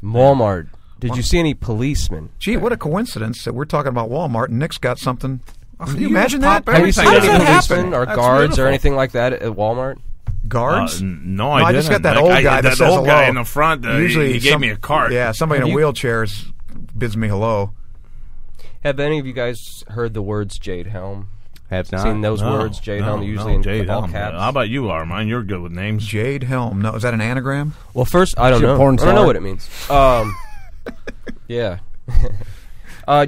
Walmart. Did you see any policemen? Gee, what a coincidence that we're talking about Walmart and Nick's got something. Can you imagine that? pop Have you seen How any does that policemen happen? or That's guards beautiful. or anything like that at Walmart? Guards? No, No, I I didn't. just got that Like, old guy that that says old guy hello. in the front. Usually he gave me a card. Yeah, somebody in a You- wheelchair bids me hello. Have any of you guys heard the words Jade Helm? Have not. Seen those No, words, Jade no, Helm, no, usually in Jade all Helm. caps? How about you, Armand? You're good with names. Jade Helm. No, is that an anagram? Well, first, I don't Is it know. porn I don't know star? what it means. Yeah.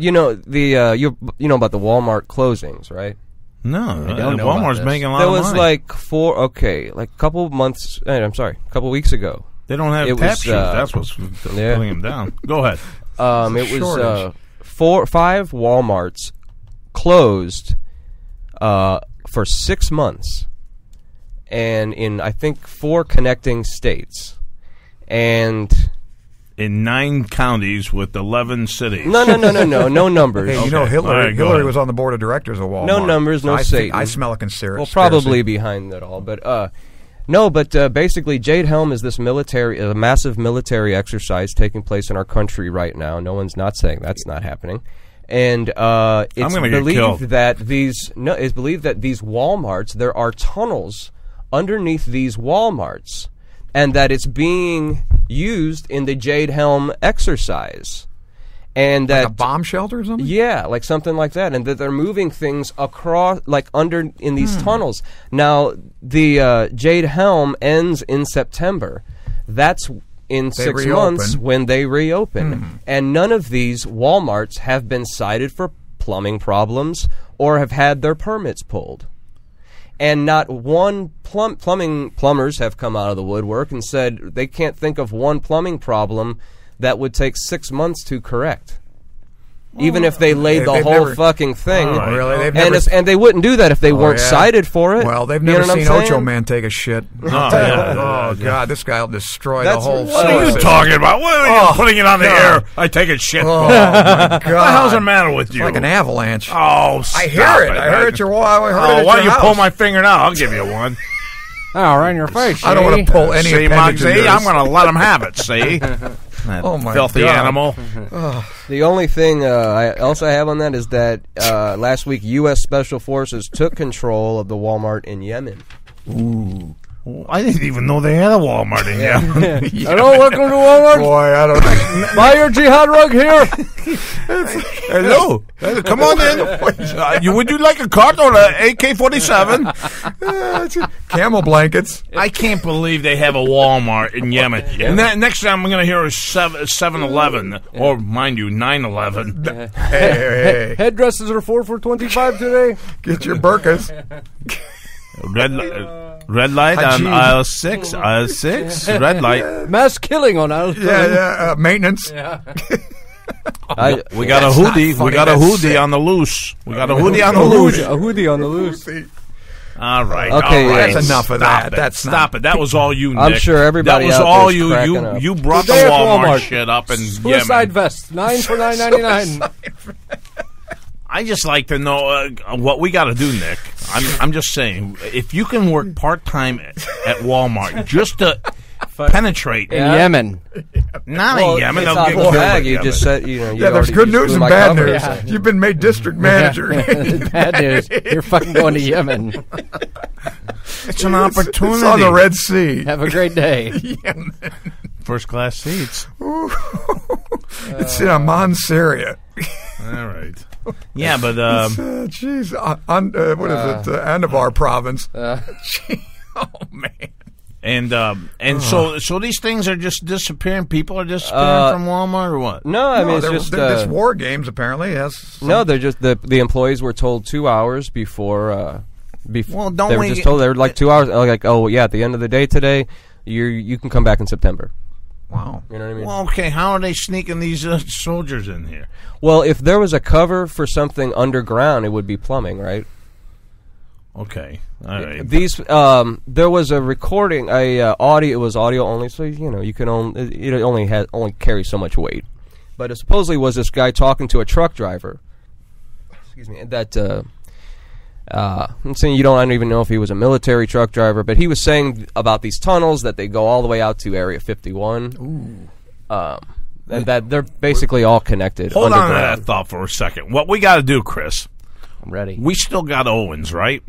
You know you know about the Walmart closings, right? No, don't know about Walmart's this. making a lot There of was money. like a couple months. I'm sorry, a couple weeks ago. They don't have it tap was, shoes. That's what's yeah. pulling them down. Go ahead. It was shortage. 5 Walmarts closed for 6 months, and in I think 4 connecting states, and. In 9 counties with 11 cities. No numbers. Hey, you know Okay. Hillary. All right, go Hillary ahead. was on the board of directors of Walmart. No numbers, no Satan. I smell a conspiracy. Well, probably behind that all, but basically, Jade Helm is this a massive military exercise taking place in our country right now. No one's not saying that's not happening, and it's gonna get killed. believed that these WalMarts, there are tunnels underneath these Walmarts, and that it's being used in the Jade Helm exercise, and that Like a bomb shelter or something? yeah, like something like that, and that they're moving things across, like under in these tunnels. Now, the Jade Helm ends in September. That's in They 6 reopen. months when they reopen, and none of these Walmarts have been cited for plumbing problems or have had their permits pulled. And not one plumbers have come out of the woodwork and said they can't think of one plumbing problem that would take 6 months to correct. Even if they laid the they've whole never- fucking thing. All right. Really? They've And, never, and they wouldn't do that if they weren't yeah. cited for it. well, they've You know never what I'm seen saying? Ochoman take a shit. Oh, yeah. Oh, God, this guy will destroy That's the whole what What are solar you system. talking about? What are you putting it on the God. air? I take it shit. Oh, for? my What the hell's the God. matter with It's you? like an avalanche. Oh, I stop hear it. I heard it. I heard it Oh, at why your don't you pull house. my finger now? I'll give you one. Oh, right in your face. I don't want to pull any See, appendage Muggsy, into I'm this. going to let him have it, see? That Oh, my filthy God. animal. The only thing I have on that is that last week U.S. Special Forces took control of the Walmart in Yemen. I didn't even know they had a Walmart in Yemen. Hello, welcome to Walmart. Boy, I don't Buy your jihad rug here. Hello. Come on in. Would you like a cart or an AK-47? Camel blankets. I can't believe they have a Walmart in Yemen. And next time I'm going to hear a 7-Eleven, or mind you, 9/11. Hey. Headdresses are 4 for $25 today. Get your burkas. Red light on Haji. aisle 6. Aisle 6. Red light. Mass killing on aisle 3. Yeah. Maintenance. We got a hoodie. We got a hoodie on the loose. We got a hoodie on the loose. A hoodie on the loose. All right. Okay, all right. that's enough of Stop that. it. That's Stop it. That was all you, Nick. I'm sure everybody That was out all there's you. cracking You up. you brought the Today at Walmart Walmart. shit up in Suicide Yemen. vest, 9 for $9.99. I just like to know what we got to do, Nick. I'm just saying, if you can work part time at Walmart just to penetrate, In Yemen. not Well, in Yemen. it's they'll out get of the killed bag. in You Yemen. just said, you know. Yeah, there's good news and bad news. You've been made district manager. Bad news. You're fucking going to Yemen. It's an opportunity. It's on the Red Sea. Have a great day. First class seats. It's in Amman, Syria. All right. Yeah, but Jeez, what is it? Andavar province. Gee, oh man. And so these things are just disappearing. People are disappearing from Walmart or what? No, I mean it's just this war games. Apparently, yes. No, they're just the employees were told 2 hours before. Well, they were just told they were like 2 hours. Like, oh yeah, at the end of the day today, you can come back in September. Wow. You know what I mean? Well, okay. How are they sneaking these soldiers in here? Well, if there was a cover for something underground, it would be plumbing, right? Okay. All right. These there was a recording, audio. It was audio only, so you can only carry so much weight. But it supposedly was this guy talking to a truck driver. Excuse me. That I'm saying I don't even know if he was a military truck driver, but he was saying about these tunnels that they go all the way out to Area 51. Ooh. And that they're basically all connected. Hold on to that thought for a second. What we got to do, Chris? I'm ready. We still got Owens, right?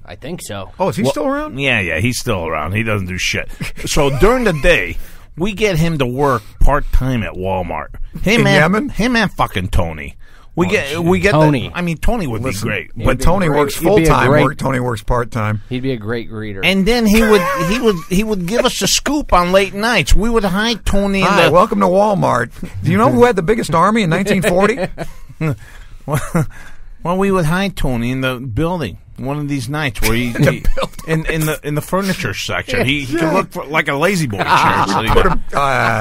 I think so. Oh, is he still around? Yeah, he's still around. He doesn't do shit. So during the day, we get him to work part-time at Walmart. In Yemen? Him and fucking Tony. We get Tony. Tony would be great. But Tony works full-time. Tony works part-time. He'd be a great greeter. And then he would give us a scoop on late nights. We would hide Tony. Hi, welcome to Walmart. Do you know who had the biggest army in 1940? Well, we would hide Tony in the building one of these nights where he in the furniture section. He could look like a lazy boy chair.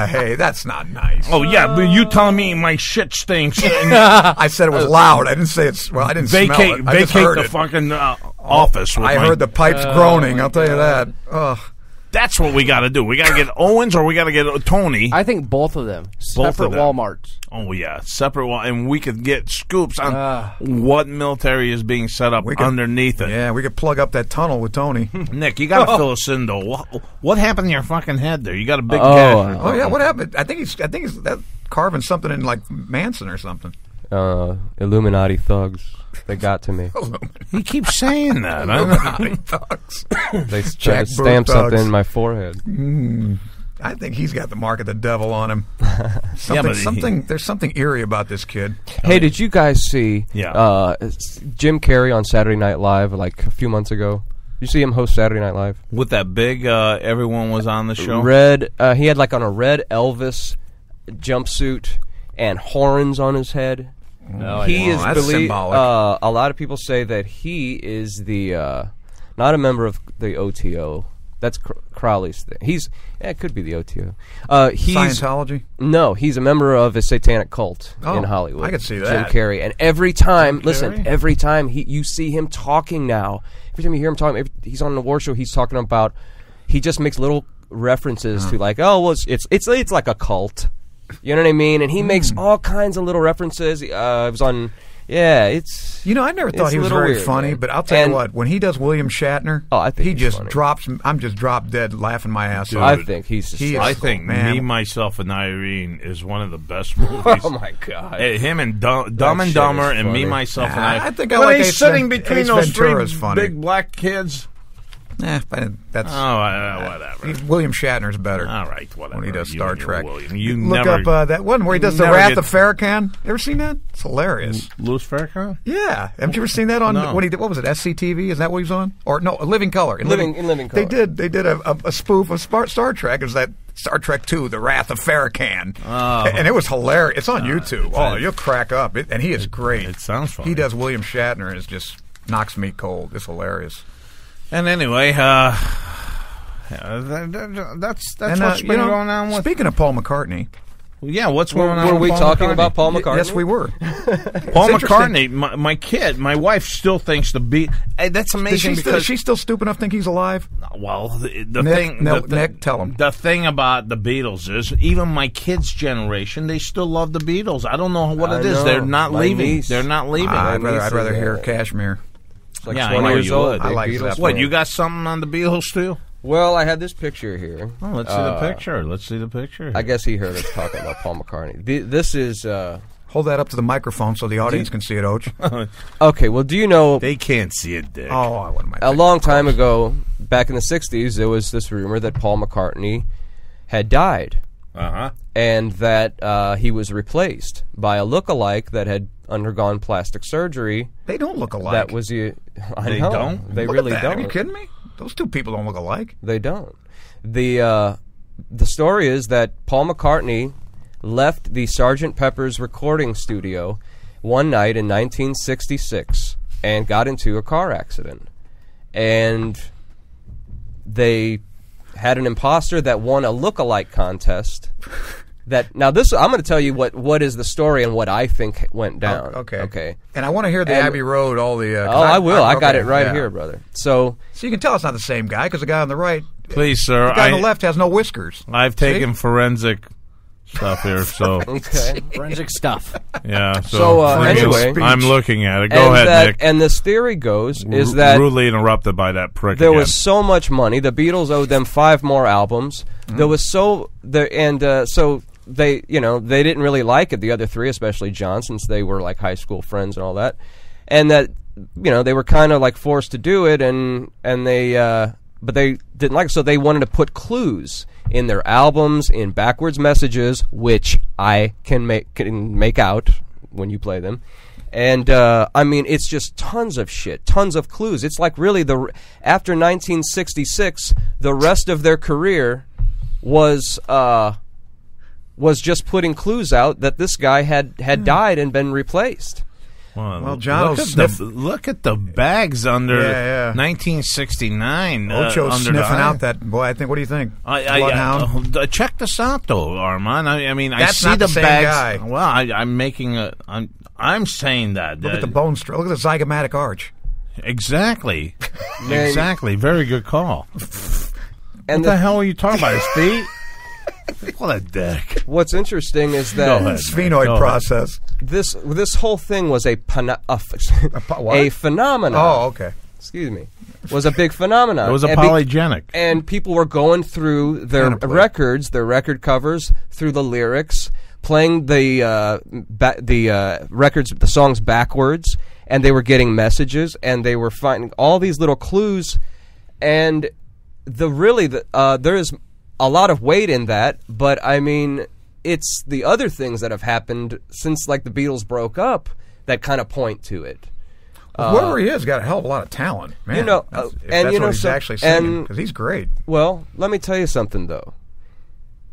Hey, that's not nice. Oh yeah, but you telling me my shit stinks? I said it was loud. I didn't say it's. Well, I didn't smell it. I just heard the it. fucking office. I heard the pipes groaning. I'll tell you that. Ugh. That's what we got to do. We got to get Owens or we got to get Tony. I think both of them. Separate Walmarts. Oh, yeah. Separate and we could get scoops on what military is being set up underneath it. Yeah, we could plug up that tunnel with Tony. Nick, you got to fill us in, though. What happened to your fucking head there? You got a big gash. Oh, yeah, what happened? I think he's that carving something in, like, Manson or something. Illuminati thugs. They got to me. He keeps saying that. Illuminati thugs. They tried to stamp something in my forehead. I think he's got the mark of the devil on him. There's something eerie about this kid. Hey, did you guys see Jim Carrey on Saturday Night Live like a few months ago? You see him host Saturday Night Live? With that big, everyone was on the show? Red, he had like on a red Elvis jumpsuit and horns on his head. He is believed. A lot of people say that he is the not a member of the OTO. That's Crowley's thing. It could be the OTO. Scientology? No, he's a member of a satanic cult in Hollywood. I could see that. Jim Carrey. And every time you see him talking now, every time you hear him talking, he's on the war show. He's talking about. He just makes little references to like, it's like a cult. You know what I mean? And he makes all kinds of little references. It was on... Yeah, it's... I never thought he was very weird, funny, man. But I'll tell you what, when he does William Shatner, I think he just funny. drops... I'm just drop dead laughing my ass off. I think he's... I think Me, Myself, and Irene is one of the best movies. Oh, my God. Him and Dumb and Dumber and Me, Myself, and Irene. I think I like he's sitting between those three funny. big black kids... That's whatever. William Shatner's better. All right, whatever. When he does Star Trek. You look up that one where he does the Wrath of Farrakhan. You ever seen that? It's hilarious. Louis Farrakhan? Yeah. Haven't you ever seen that on what he did? What was it? SCTV? Is that what he was on? Or no, Living Color. In Living Color. They did a spoof of Star Trek. It was that Star Trek II, The Wrath of Farrakhan. Oh. And it was hilarious. It's on YouTube. You'll crack up. And he is great. It sounds funny. He does William Shatner and it just knocks me cold. It's hilarious. And anyway, that's what's been going on with... Speaking of Paul McCartney... Yeah, what's going on Were with we Paul talking McCartney? about Paul McCartney? Yes, we were. Paul McCartney, my wife still thinks that's amazing because... She's still stupid enough to think he's alive? Well, Nick, tell him. The thing about the Beatles is, even my kids' generation, they still love the Beatles. I don't know what it is. They're not leaving. They're not leaving. I'd rather hear Kashmir. Like 20 years old. I like Beatles. What, you got something on the Beatles too? Well, I had this picture here. Oh, let's see the picture. I guess he heard us talking about Paul McCartney. This is... Hold that up to the microphone so the audience can see it, Och. Okay, well, do you know... They can't see it, Dick. Oh, what am I A long time ago, back in the 60s, there was this rumor that Paul McCartney had died. and that he was replaced by a look-alike that had undergone plastic surgery. They don't look alike. That was I They know. don't? They Look really at that. don't. Are you kidding me? Those two people don't look alike. They don't. The story is that Paul McCartney left the Sgt. Pepper's recording studio one night in 1966 and got into a car accident. And they had an imposter that won a look-alike contest. Now this I'm going to tell you what is the story and what I think went down. Okay. And I want to hear the Abbey Road, all the... I will. I got it right here, brother. So you can tell it's not the same guy because the guy on the right... Please, sir. The guy on the left has no whiskers. I've taken forensic stuff here, so... Okay. Forensic stuff. Yeah, So, anyway... I'm looking at it. Go ahead, Nick. And this theory goes is that... Rudely interrupted by that prick There again. was so much money. The Beatles owed them 5 more albums. There was so... so they, they didn't really like it, the other 3, especially John, since they were like high school friends and all that. And that, they were kind of like forced to do it, and they... but they didn't like it, so they wanted to put clues in their albums, in backwards messages, which I can make out when you play them. And, it's just tons of shit, tons of clues. It's like really after 1966, the rest of their career was just putting clues out that this guy had died and been replaced. Well, John, look at the bags under 1969. Ocho under sniffing out that boy. I think. What do you think? Bloodhound. Check this out, though, Armand. I That's see not the the same bags. guy. Well, I'm making a. I'm saying that. Look at the bone stroke. Look at the zygomatic arch. Exactly. Exactly. Very good call. And what the hell are you talking about? His feet? What a dick. What's interesting is that sphenoid process. This whole thing was a phenomenon. Oh, okay. Excuse me. Was a big phenomenon. It was apologenic. And people were going through their records, their record covers, through the lyrics, playing the records, the songs backwards, and they were getting messages, and they were finding all these little clues, and there is a lot of weight in that, but it's the other things that have happened since like the Beatles broke up that kind of point to it. Whoever he is got a hell of a lot of talent, man. That's what he's actually singing, because he's great. Well, let me tell you something though.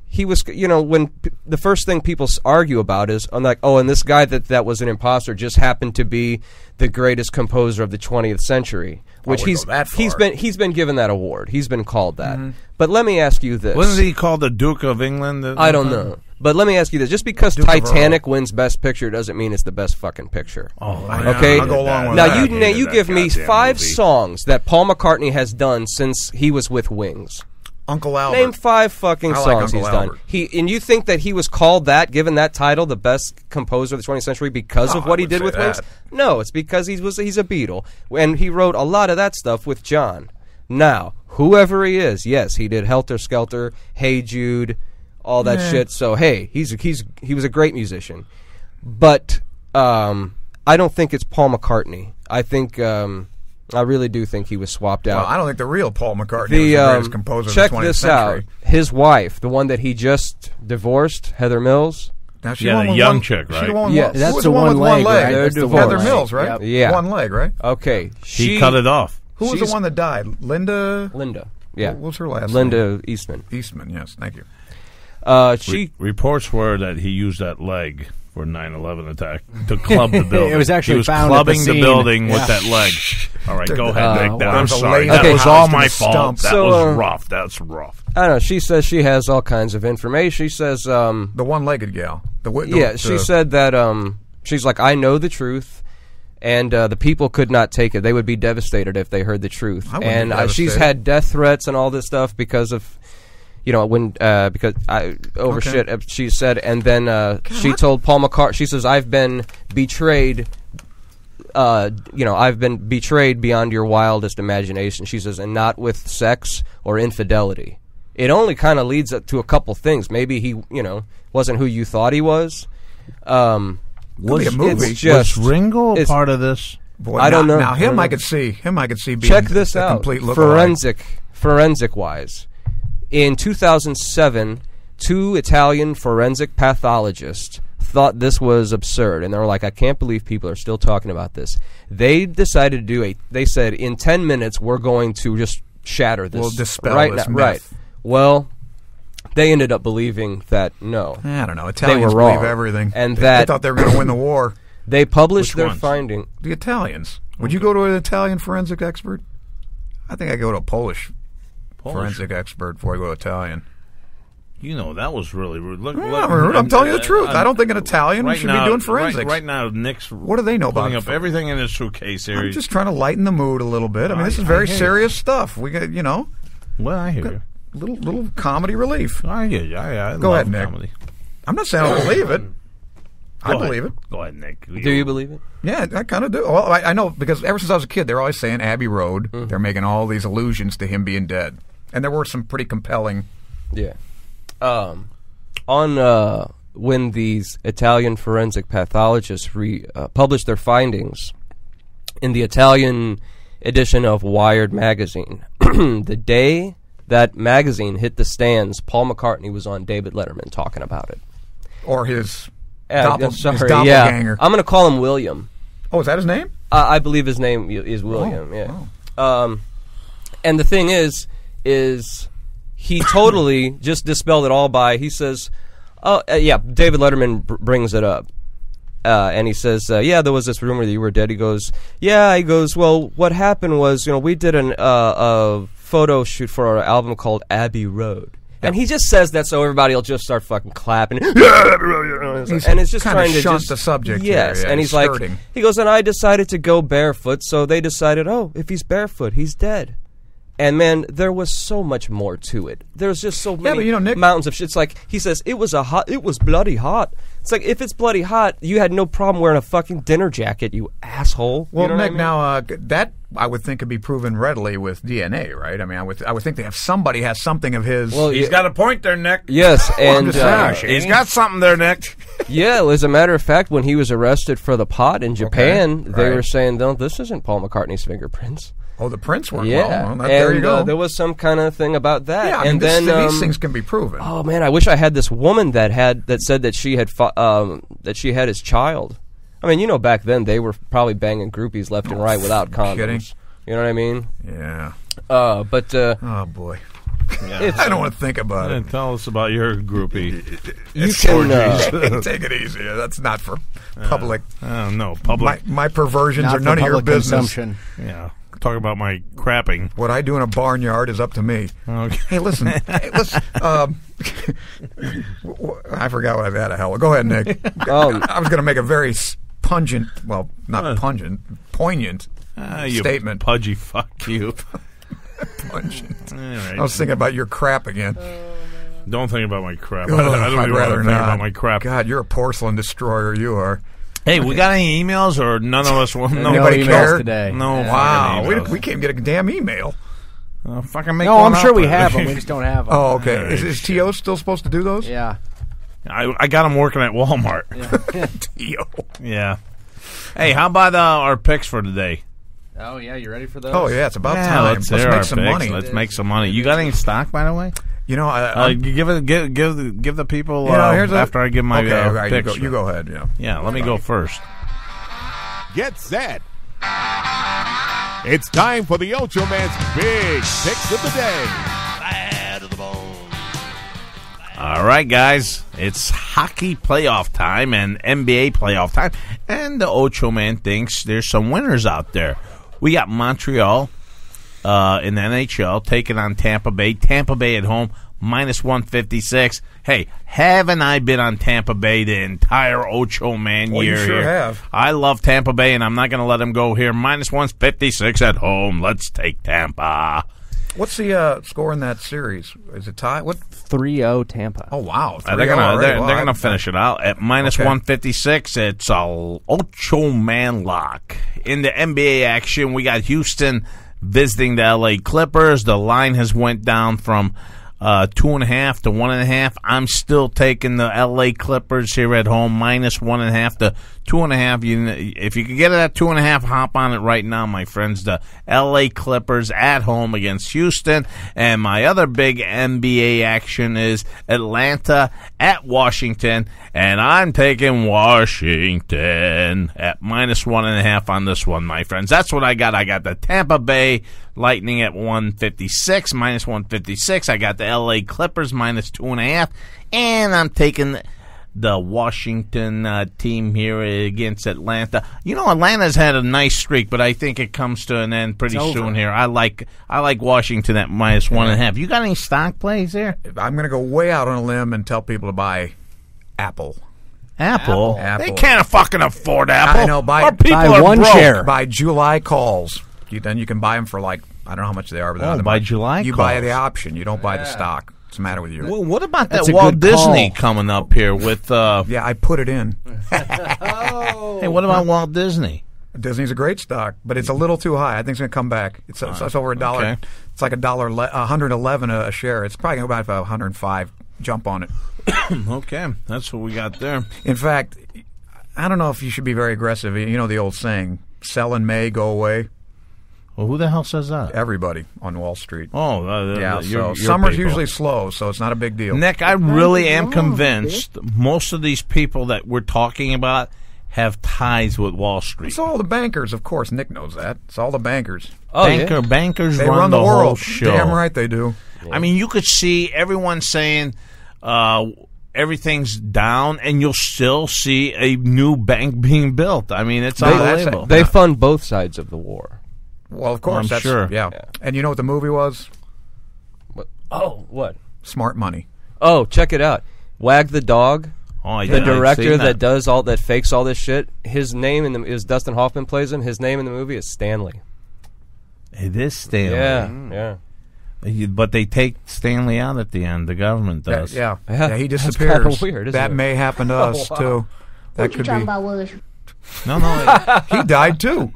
He was, when the first thing people argue about is, I'm like, and this guy that was an imposter just happened to be the greatest composer of the 20th century, which he's been given that award. He's been called that. Mm-hmm. But let me ask you this: wasn't he called the Duke of England? I don't know. But let me ask you this: just because Titanic wins Best Picture doesn't mean it's the best fucking picture. Oh, okay. I'll go along with now that. you give me 5 songs that Paul McCartney has done since he was with Wings. Uncle Albert. Name 5 fucking songs he's done. And you think that he was called that, given that title, the best composer of the 20th century because of what he did with Wings? No, it's because he's a Beatle, and he wrote a lot of that stuff with John. Now, whoever he is, yes, he did Helter Skelter, Hey Jude, all that shit. So hey, he was a great musician, but I don't think it's Paul McCartney. I think. I really do think he was swapped out. Well, I don't think the real Paul McCartney was the greatest composer of the 20th century. Check this out. His wife, the one that he just divorced, Heather Mills. Now she the young chick, right? Yes. That's the one with one leg. They're divorced. Heather Mills, right? Yep. Yeah. One leg, right? Okay. He cut it off. Who was the one that died? Linda? Yeah. What's her last name? Linda Eastman. Eastman, yes. Thank you. Reports were that he used that leg for 9/11 attack to club the building. It was actually he was found clubbing at the building with Yeah. that leg. All right, go ahead, Nick. I'm was a sorry. lady That was all my housed in a fault. stump. That was rough. That's rough. I don't know. She says she has all kinds of information. She says the one-legged gal. She said that she's like, I know the truth, and the people could not take it. They would be devastated if they heard the truth. And she's had death threats and all this stuff because of, shit. She said, and then she told Paul McCartney. She says, I've been betrayed. I've been betrayed beyond your wildest imagination. She says, and not with sex or infidelity. It only kind of leads up to a couple things. Maybe he, wasn't who you thought he was. Was a movie. Was Ringo a part of this? Boy, I don't know. Now him, I could see being check this out. Complete Forensic wise, in 2007, 2 Italian forensic pathologists thought this was absurd, and they were like, I can't believe people are still talking about this. They decided to do they said, in 10 minutes, we're going to just shatter this. We'll dispel right this now, myth. Right. Well, they ended up believing that, no. I don't know. Italians were wrong. believe everything. And they thought they were going to win the war. They published Which their ones? finding. The Italians. Would you go to an Italian forensic expert? I think I go to a Polish forensic expert before I go to Italian. You know, that was really rude. Look, I'm telling you the truth. I don't think an Italian should be doing forensics. Right now, Nick's what do they know about putting it? up everything in his suitcase here. I'm just trying to lighten the mood a little bit. I mean, this is very serious stuff. We got, Well, I hear you. little comedy relief. I hear you. I Go love ahead, Nick. comedy. I'm not saying I don't believe it. I believe it. Go ahead, Nick. Do you believe it? Yeah, I kind of do. Well, I know because ever since I was a kid, they're always saying Abbey Road. They're making all these allusions to him being dead, and there were some pretty compelling. Yeah. When these Italian forensic pathologists published their findings in the Italian edition of Wired magazine, the day that magazine hit the stands, Paul McCartney was on David Letterman talking about it. Or his, his doppelganger. Yeah. I'm going to call him William. Oh, is that his name? I believe his name is William. And the thing is he totally just dispelled it all by, he says, David Letterman brings it up. And he says, there was this rumor that you were dead. He goes, well, what happened was, we did a photo shoot for our album called Abbey Road. And he just says that so everybody will just start fucking clapping. And it's just trying to shunt the subject. Yes, here, yeah, and he's skirting. like, he goes, and I decided to go barefoot, so they decided, if he's barefoot, he's dead. And man, there was so much more to it. There's just so many Nick, mountains of shit. It's like he says, it was bloody hot. It's like, if it's bloody hot, you had no problem wearing a fucking dinner jacket, you asshole. Well, you know Nick, what I mean? now that I would think could be proven readily with DNA, right? I mean, I would think that if somebody has something of his, Well, He's got a point there, Nick. Yes, and He's got something there, Nick. yeah, as a matter of fact, when he was arrested for the pot in Japan, they right. were saying, no, this isn't Paul McCartney's fingerprints. oh, the prints weren't. Yeah, well, there you go. There was some kind of thing about that. yeah, I and mean, then these things can be proven. oh man, I wish I had this woman that said that she had that she had his child. I mean, back then they were probably banging groupies left and right without condoms. kidding? You know what I mean? Yeah. But Oh boy. I don't want to think about it. Tell us about your groupie. you can. Take it easy. That's not for public. No, public. My perversions Not are for none of your public business. consumption. Yeah. Talk about my crapping. What I do in a barnyard is up to me. Okay. Hey, listen. I forgot what I've had a hell of. Go ahead, Nick. I was going to make a very pungent, well, not pungent, poignant You statement. Pudgy, fuck you. Pungent. All right. I was thinking about your crap again. Don't think about my crap. Ugh, I don't I'd even want to rather think not. about my crap. God, you're a porcelain destroyer. You are. Hey, we got any emails or none of us? No, Anybody emails care? today. No. Wow, fucking emails. we can't get a damn email. Fucking make No, one I'm sure up. we have them. We just don't have them. Oh, okay. All right. Is T.O. still supposed to do those? Yeah. I got him working at Walmart. T.O. Yeah. Hey, how about our picks for today? Oh, yeah. You ready for those? Oh, yeah, it's about Yeah, time. let's Let's hear make our some picks. money. Let's make some money. You got any stock, by the way? You know, Give the people here's after I give my okay, all right, picks. you go ahead. Yeah. Yeah, let me go first. Get set. It's time for the Ochoman's Big Picks of the Day. All right, guys. It's hockey playoff time and NBA playoff time. And the Ocho Man thinks there's some winners out there. We got Montreal in the NHL taking on Tampa Bay. Tampa Bay at home, minus 156. Hey, haven't I been on Tampa Bay the entire Ocho Man Well, year you sure here? have. I love Tampa Bay, and I'm not going to let them go here. Minus 156 at home. Let's take Tampa. What's the score in that series? Is it tie? What? 3-0 Tampa. Oh, wow. They're 3-0 gonna already. Wow, they're gonna finish it out at minus Okay. 156. It's a Ocho Man lock. In the NBA action, we got Houston visiting the LA Clippers. The line has went down from 2.5 to 1.5. I'm still taking the L.A. Clippers here at home minus 1.5 to 2.5. If you can get it at 2.5, hop on it right now, my friends. The L.A. Clippers at home against Houston. And my other big NBA action is Atlanta at Washington. And I'm taking Washington at minus 1.5 on this one, my friends. That's what I got. I got the Tampa Bay Lightning at 156, minus 156. I got the L.A. Clippers minus 2.5. And I'm taking the Washington team here against Atlanta. You know, Atlanta's had a nice streak, but I think it comes to an end pretty soon here. I like Washington at minus 1.5. You got any stock plays there? I'm going to go way out on a limb and tell people to buy Apple. Apple? Apple. They can't fucking afford Apple. I know. Our people are one broke. share. By July calls. Then you can buy them for like, I don't know how much they are. But by July you calls. buy the option. You don't buy the stock. What's the matter with you? Well, what about That's that a Walt good Disney call. coming up here with... Yeah, I put it in. Hey, what about Walt Disney? Disney's a great stock, but it's a little too high. I think it's going to come back. It's over $1. Okay. It's like $111 a share. It's probably going to go back to 105. Jump on it. Okay, that's what we got there. In fact, I don't know if you should be very aggressive. You know the old saying, sell in May, go away. Well, who the hell says that? Everybody on Wall Street. Oh, Yeah, your summer's people. usually slow, so it's not a big deal. Nick, I really am convinced most of these people that we're talking about have ties with Wall Street. It's all the bankers, of course. Nick knows that. It's all the bankers. Oh, yeah. Bankers They run the whole world. show. Damn right they do. I mean, you could see everyone saying everything's down, and you'll still see a new bank being built. I mean, it's unbelievable. They fund both sides of the war. Well, of course. I'm that's, sure. Yeah. And you know what the movie was? What? Smart Money. Oh, check it out. Wag the Dog. Oh, I The did. I've director seen that does all that, fakes all this shit. His name is Dustin Hoffman plays him. His name in the movie is Stanley. It is Stanley. Yeah. But they take Stanley out at the end. The government does. Yeah, he That's disappears. kinda weird, isn't that it? may happen to us, too. That could be. No. He died, too.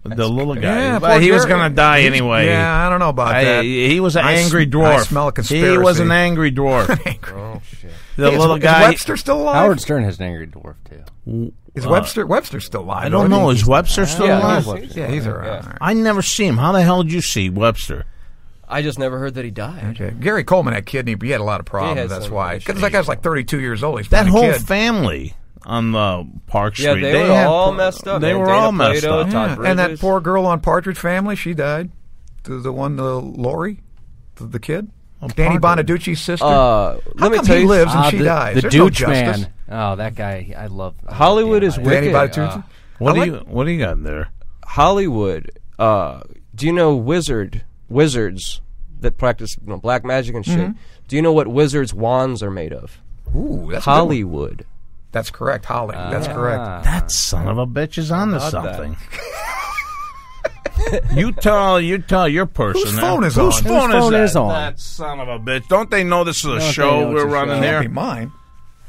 The little guy. Yeah, But he was Gary. going to die anyway. Yeah, I don't know about that. He was an I angry sm- dwarf. I smell a conspiracy. He was an angry dwarf. Oh shit. The Hey, little is guy. Webster still alive? Howard Stern has an angry dwarf too. Is Webster's still alive? I don't know. Is Is Webster still Yeah, alive? Yeah, he's around. All right. I never see him. How the hell did you see Webster? I just never heard that he died. Okay. Gary Coleman had kidney, but he had a lot of He problems. had That's some why. issues. Because that guy's like 32 years old. He's That finding whole kid. family on the Park Yeah, Street. they were had all pro- messed up. They man. were Dana all messed Plato, up. Todd And that Bridges. poor girl on Partridge Family, she died. The one, Lori, the kid. Danny Partridge. Bonaducci's sister. Let How me come tell he you, lives and she dies? The There's no Dooch justice. man. Oh, that guy. I love. Hollywood is Danny wicked. Bonaducci? What I do you got there? Hollywood. Do you know wizards that practice black magic and shit? Mm-hmm. Do you know what wizards' wands are made of? Ooh, that's Hollywood. That's correct, Holly. That's correct. That son of a bitch is on to about that? something. You tell your person. Whose now. phone is Whose on? phone Whose phone is is that? on? That son of a bitch. Don't they know this is a Don't they show know it's we're a running show? here? Can't be mine.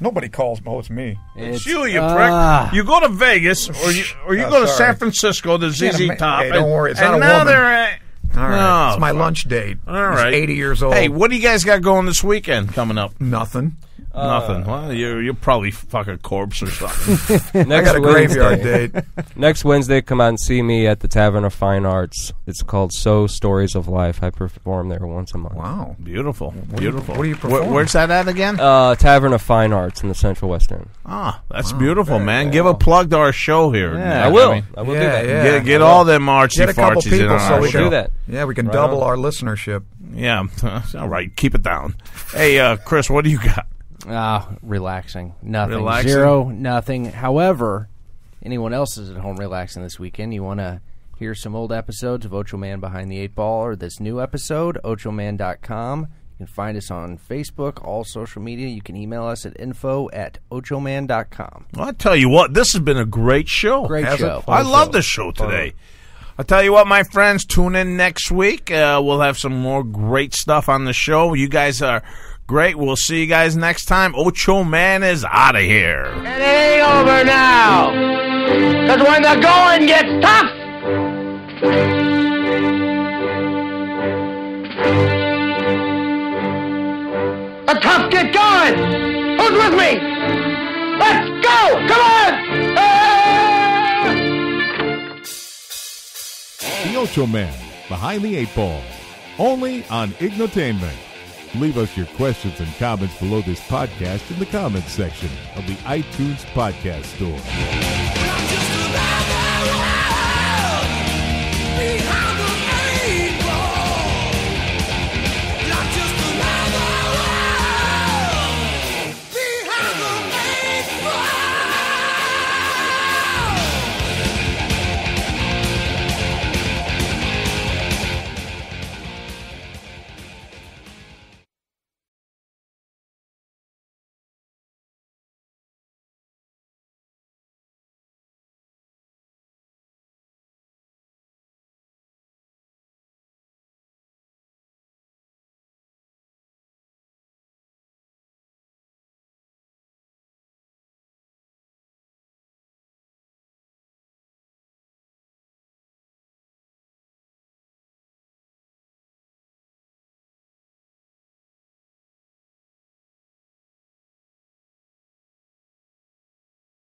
Nobody calls. Oh, it's me. It's you prick. You go to Vegas or you Oh, go to sorry. San Francisco to ZZ Top. Hey, don't worry, it's and not a now woman. they're at, All right. Oh, it's my fuck. lunch date. All He's right. 80 years old. Hey, what do you guys got going this weekend coming up? Nothing. Nothing. Well, you'll probably fuck a corpse or something. I got a graveyard date. Next Wednesday, come out and see me at the Tavern of Fine Arts. It's called So Stories of Life. I perform there once a month. Wow. Beautiful. What Beautiful. do you perform? Where's that at again? Tavern of Fine Arts in the Central West End. That's beautiful, man. Give a plug to our show here. Yeah. Nick. I will. mean, I will do Yeah, that. yeah. Get all them artsy Get a couple fartsies in people on so our we show. do that. Yeah, we can Right double on. our listenership. Yeah. All right. Keep it down. Hey, Chris, what do you got? Relaxing. Nothing. Relaxing? Zero. Nothing. However, anyone else is at home relaxing this weekend, you want to hear some old episodes of Ochoman Behind the 8 Ball or this new episode, ochoman.com. You can find us on Facebook, all social media. You can email us at info@ochoman.com. Well, I tell you what, this has been a great show. Great Has it? show. I love the show today. I'll tell you what, my friends, tune in next week. We'll have some more great stuff on the show. You guys are great. We'll see you guys next time. Ocho Man is out of here. It ain't over now. 'Cause when the going gets tough, The cops get going! Who's with me? Let's go! Come on! The Ochoman, Behind the Eight Ball, only on Ignotainment. Leave us your questions and comments below this podcast in the comments section of the iTunes Podcast Store.